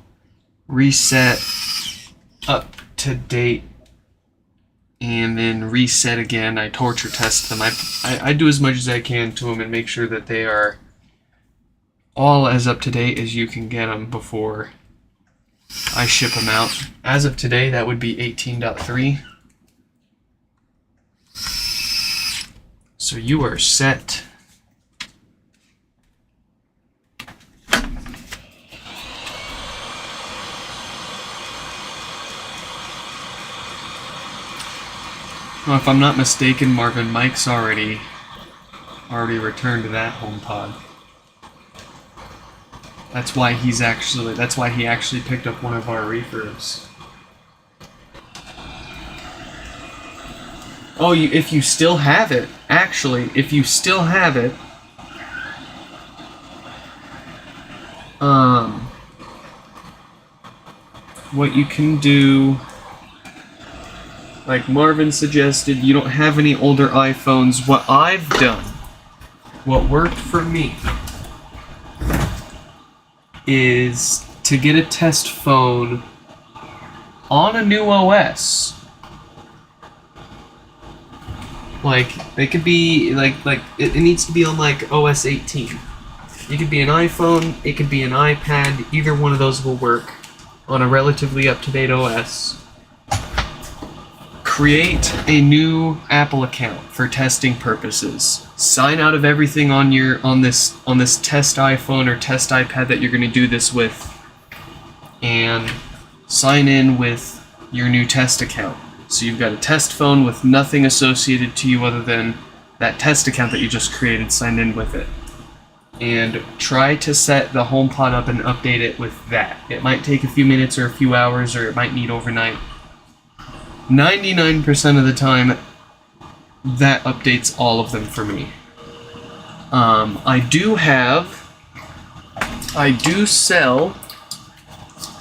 reset up to date and then reset again. I torture test them. I do as much as I can to them and make sure that they are all as up to date as you can get them before I ship them out. As of today, that would be 18.3. So you are set. Well, if I'm not mistaken, Marvin Mike's already returned to that HomePod. That's why he actually picked up one of our refurbs. Oh, if you still have it, if you still have it, what you can do like Marvin suggested, you don't have any older iPhones, what I've done, what worked for me, is to get a test phone on a new OS. Like, they could be, it needs to be on, like, OS 18. It could be an iPhone, it could be an iPad, either one of those will work on a relatively up-to-date OS. Create a new Apple account for testing purposes. Sign out of everything on this test iPhone or test iPad that you're going to do this with, and sign in with your new test account. So you've got a test phone with nothing associated to you other than that test account that you just created signed in with it. And try to set the HomePod up and update it with that. It might take a few minutes or a few hours, or it might need overnight. 99% of the time, that updates all of them for me. I do sell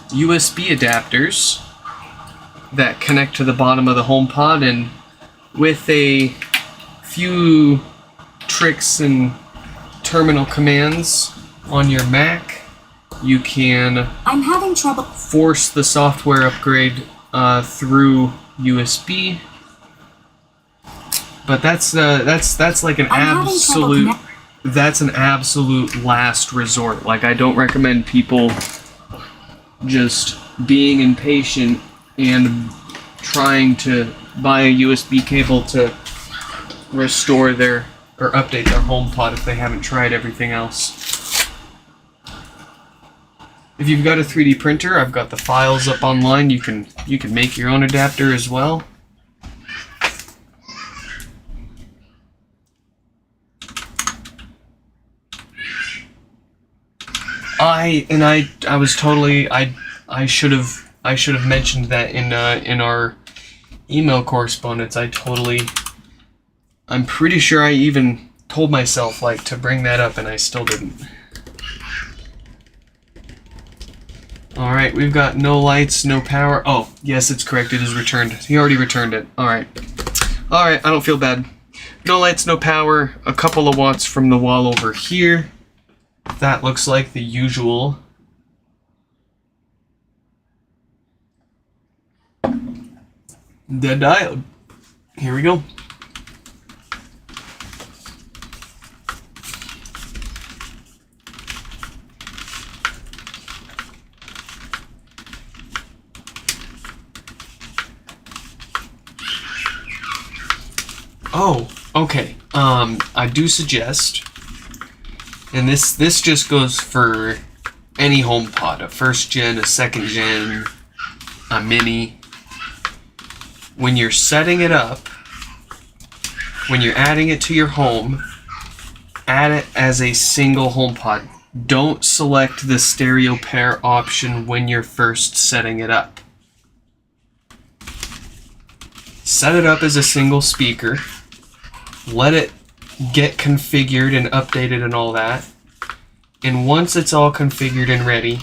USB adapters that connect to the bottom of the HomePod, and with a few tricks and terminal commands on your Mac, you can I'm having trouble. force the software upgrade through USB. But that's like an absolute last resort. Like, I don't recommend people just being impatient and trying to buy a USB cable to restore their or update their HomePod if they haven't tried everything else. If you've got a 3D printer, I've got the files up online. You can make your own adapter as well. I should have mentioned that in our email correspondence. I'm pretty sure I even told myself to bring that up, and I still didn't. Alright, we've got no lights, no power. Oh, yes, it's correct. It is returned. He already returned it. Alright. Alright, I don't feel bad. No lights, no power. A couple of watts from the wall over here. That looks like the usual. Dead diode. Here we go. Oh, okay. I do suggest, and this just goes for any HomePod, a first gen, a second gen, a mini. When you're setting it up, when you're adding it to your home, add it as a single HomePod. Don't select the stereo pair option when you're first setting it up. Set it up as a single speaker. Let it get configured and updated and all that. And once it's all configured and ready,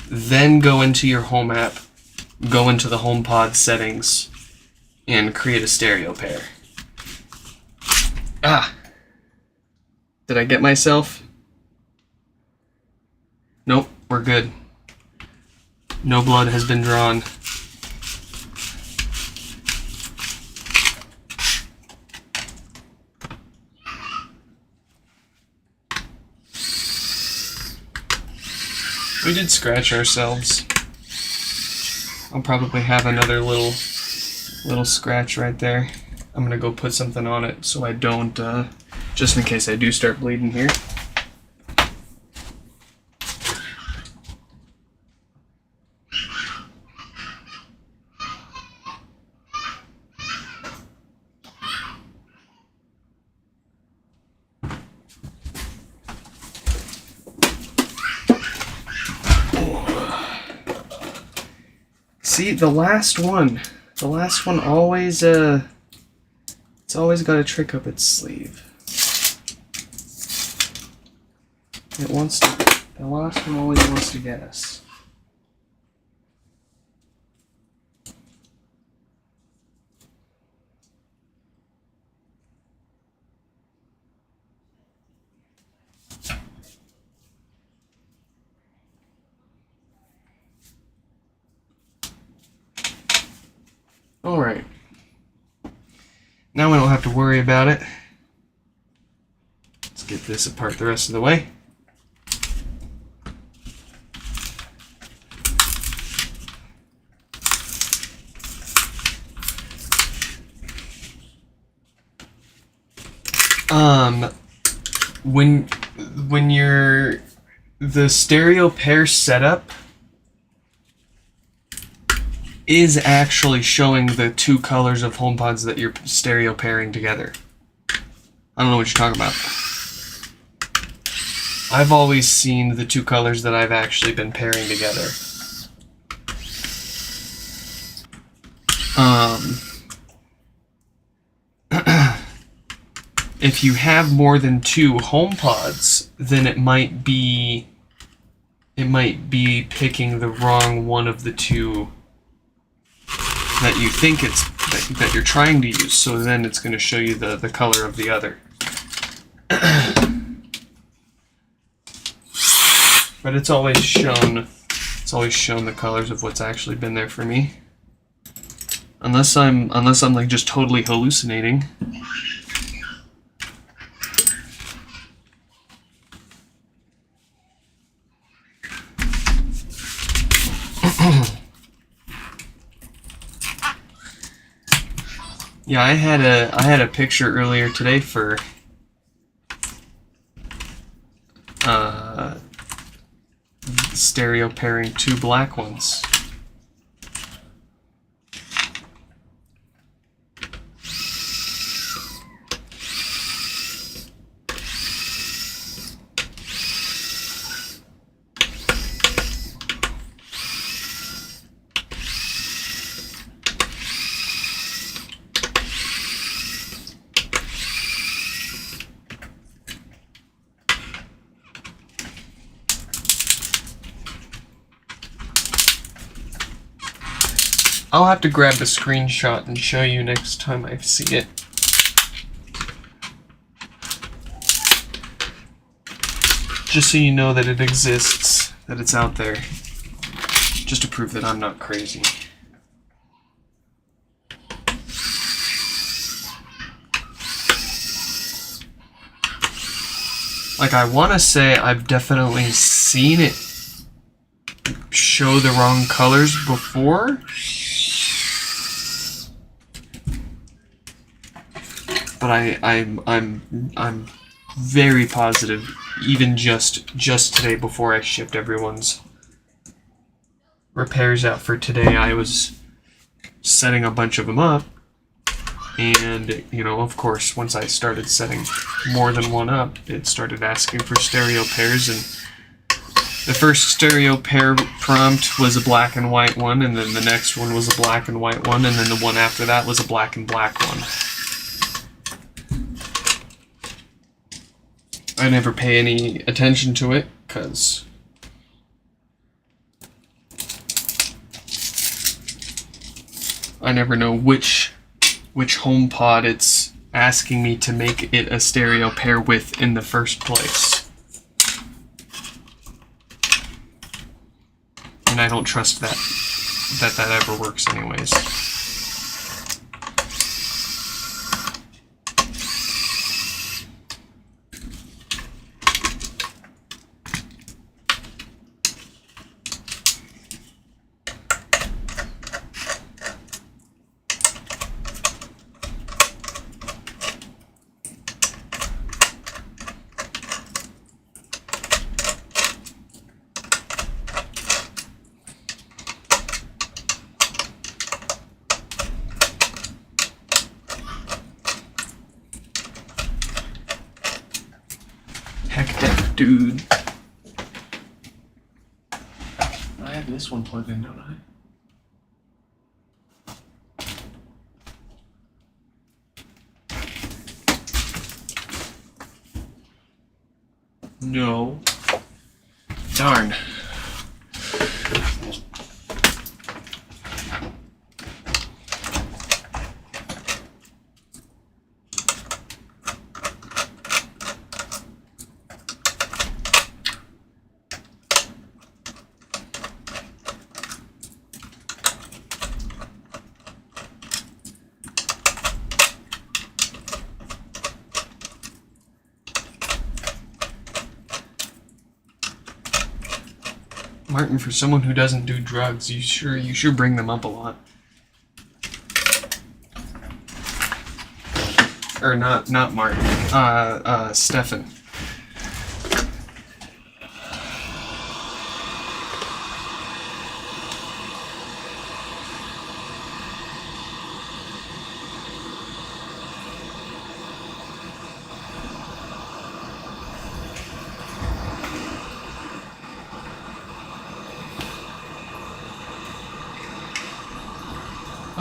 then go into your home app, go into the HomePod settings, and create a stereo pair. Ah! Did I get myself? Nope, we're good. No blood has been drawn. We did scratch ourselves. I'll probably have another little scratch right there. I'm gonna go put something on it so I don't, just in case I do start bleeding here. See, the last one always, it's always got a trick up its sleeve. The last one always wants to get us. Alright. Now we don't have to worry about it. Let's get this apart the rest of the way. When you're the stereo pair setup is actually showing the two colors of HomePods that you're stereo pairing together. I don't know what you're talking about. I've always seen the two colors that I've actually been pairing together. If you have more than two HomePods, then it might be picking the wrong one of the two that you think it's that you're trying to use. So then it's going to show you the color of the other. But it's always shown the colors of what's actually been there for me. Unless I'm like just totally hallucinating. Yeah, I had a picture earlier today for stereo pairing two black ones. I'll have to grab a screenshot and show you next time I see it. Just so you know that it exists, that it's out there. Just to prove that I'm not crazy. Like, I want to say I've definitely seen it show the wrong colors before. But I'm very positive, even just today before I shipped everyone's repairs out for today, I was setting a bunch of them up, and you know, of course, once I started setting more than one up, it started asking for stereo pairs, and the first stereo pair prompt was a black and white one, and then the next one was a black and white one, and then the one after that was a black and black one. I never pay any attention to it, because I never know which HomePod it's asking me to make it a stereo pair with in the first place. And I don't trust that ever works anyways. Heck that dude. I have this one plugged in, don't I? No. Darn. Martin, for someone who doesn't do drugs, you sure bring them up a lot. Or not Martin. Stefan.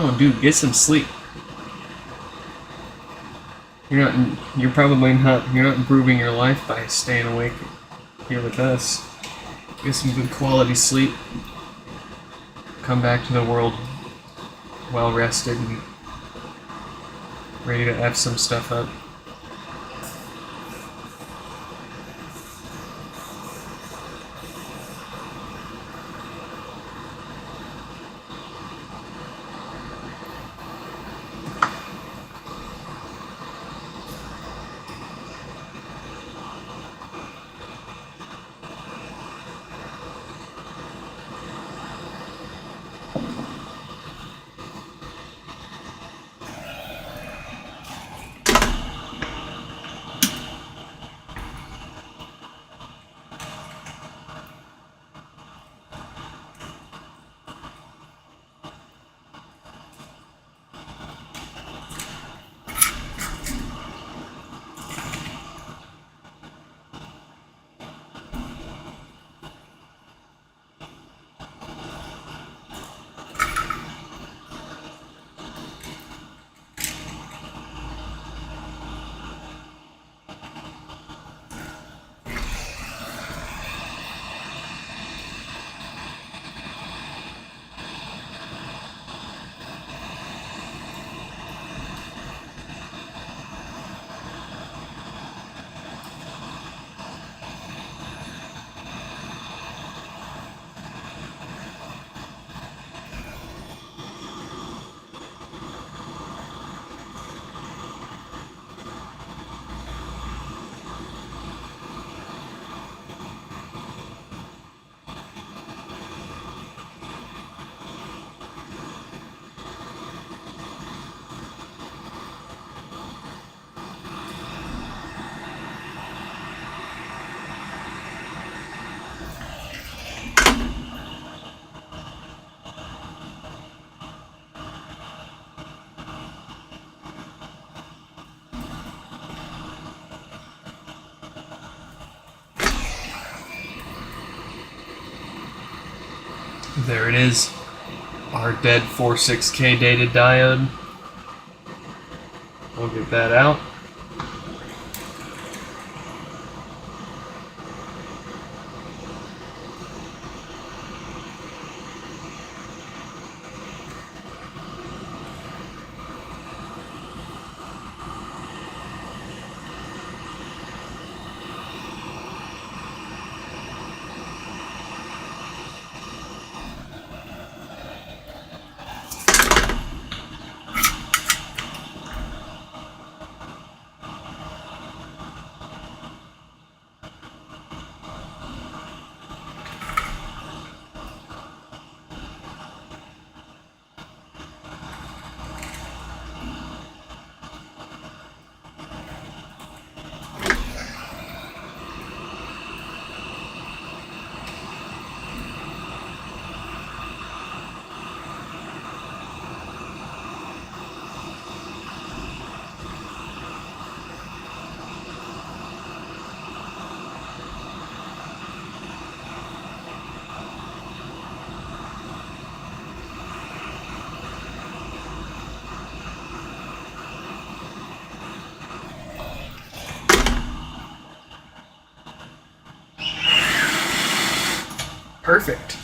Oh, dude, get some sleep. You're not improving your life by staying awake here with us. Get some good quality sleep. Come back to the world well rested and ready to F some stuff up. There it is. Our dead 46K dated diode. We'll get that out. Perfect.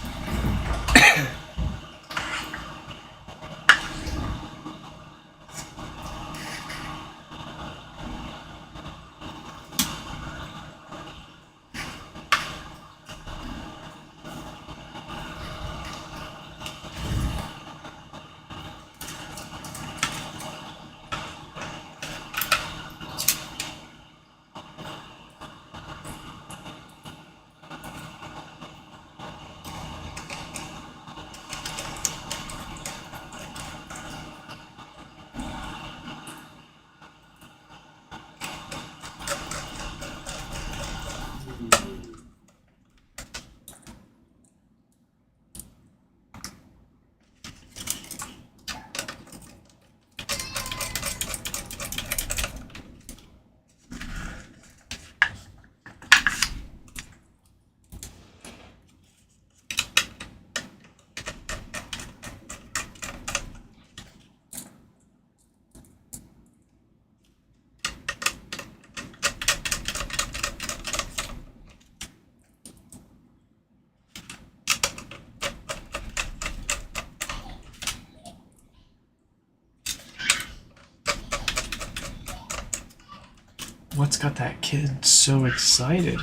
What's got that kid so excited?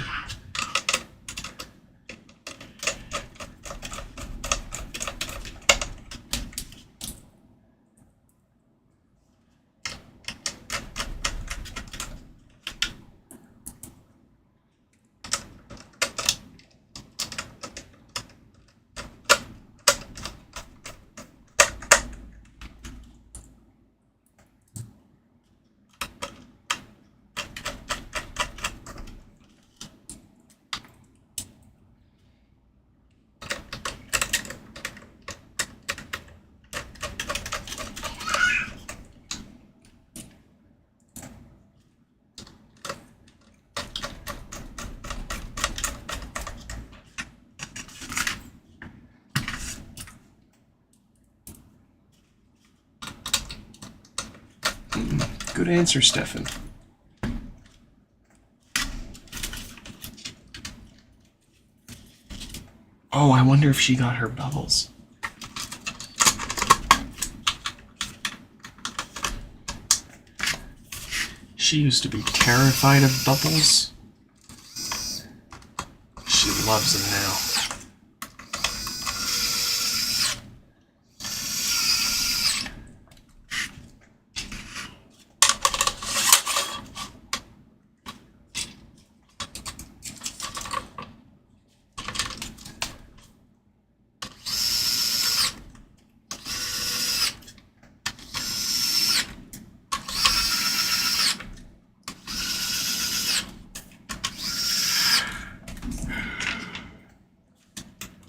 Good answer, Stefan. Oh, I wonder if she got her bubbles. She used to be terrified of bubbles. She loves them now.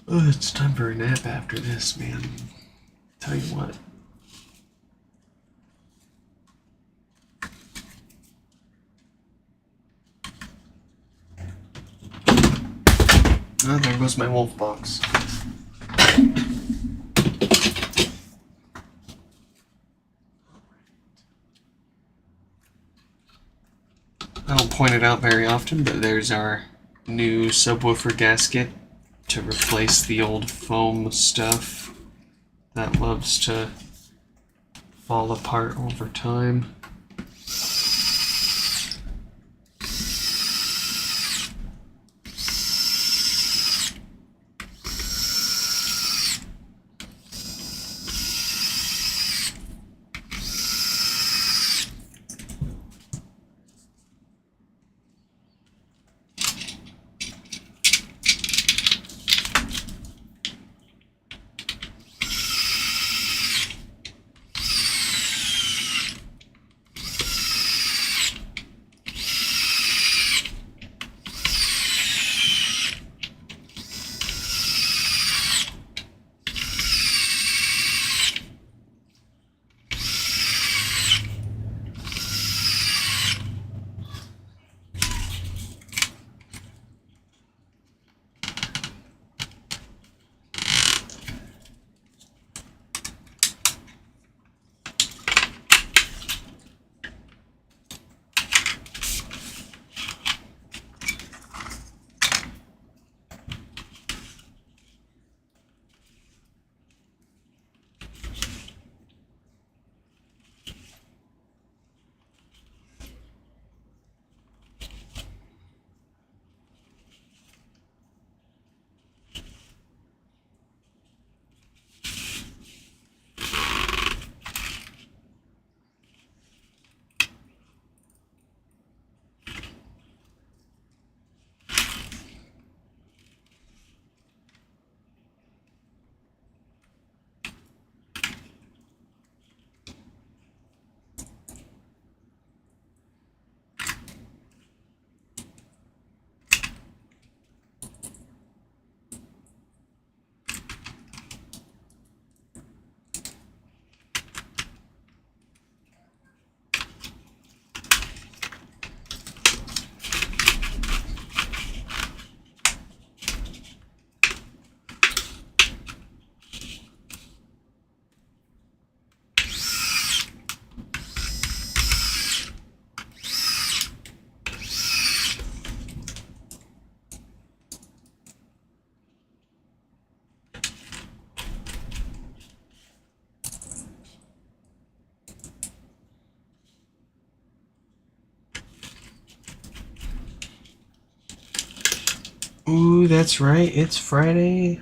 Oh, it's time for a nap after this, man. Tell you what. Oh, there goes my wolf box. I don't point it out very often, but there's our new subwoofer gasket to replace the old foam stuff that loves to fall apart over time. Ooh, that's right. It's Friday.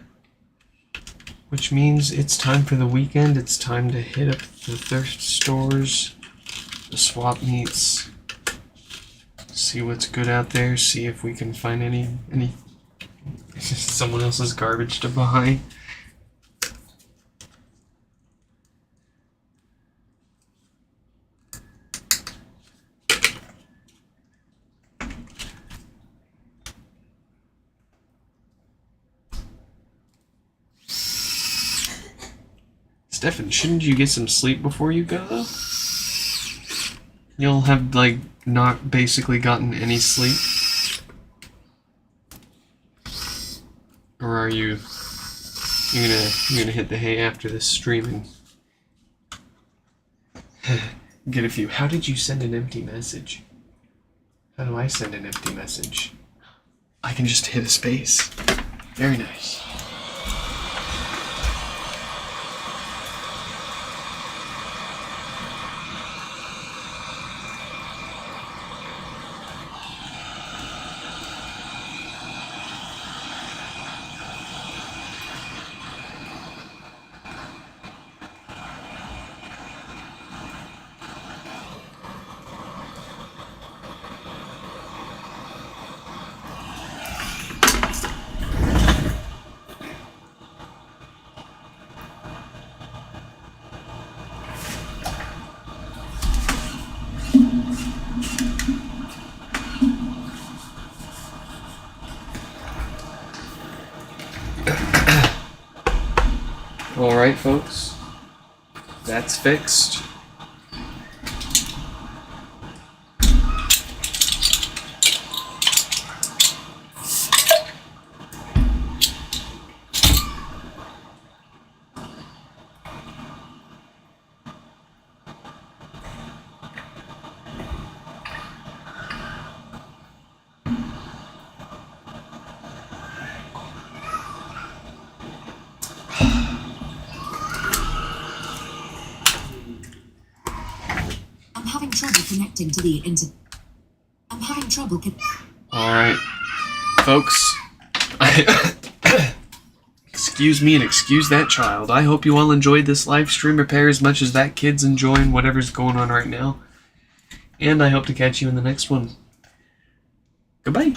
Which means it's time for the weekend. It's time to hit up the thrift stores, the swap meets, see what's good out there, see if we can find any someone else's garbage to buy. Stefan, shouldn't you get some sleep before you go, though? You'll have, like, not basically gotten any sleep? Or are you... You're gonna hit the hay after this streaming? Get a few. How did you send an empty message? How do I send an empty message? I can just hit a space. Very nice. Alright, folks. That's fixed. I'm having trouble connecting to the I'm having trouble Alright, folks. Excuse me and excuse that child. I hope you all enjoyed this live stream repair as much as that kid's enjoying whatever's going on right now. And I hope to catch you in the next one. Goodbye.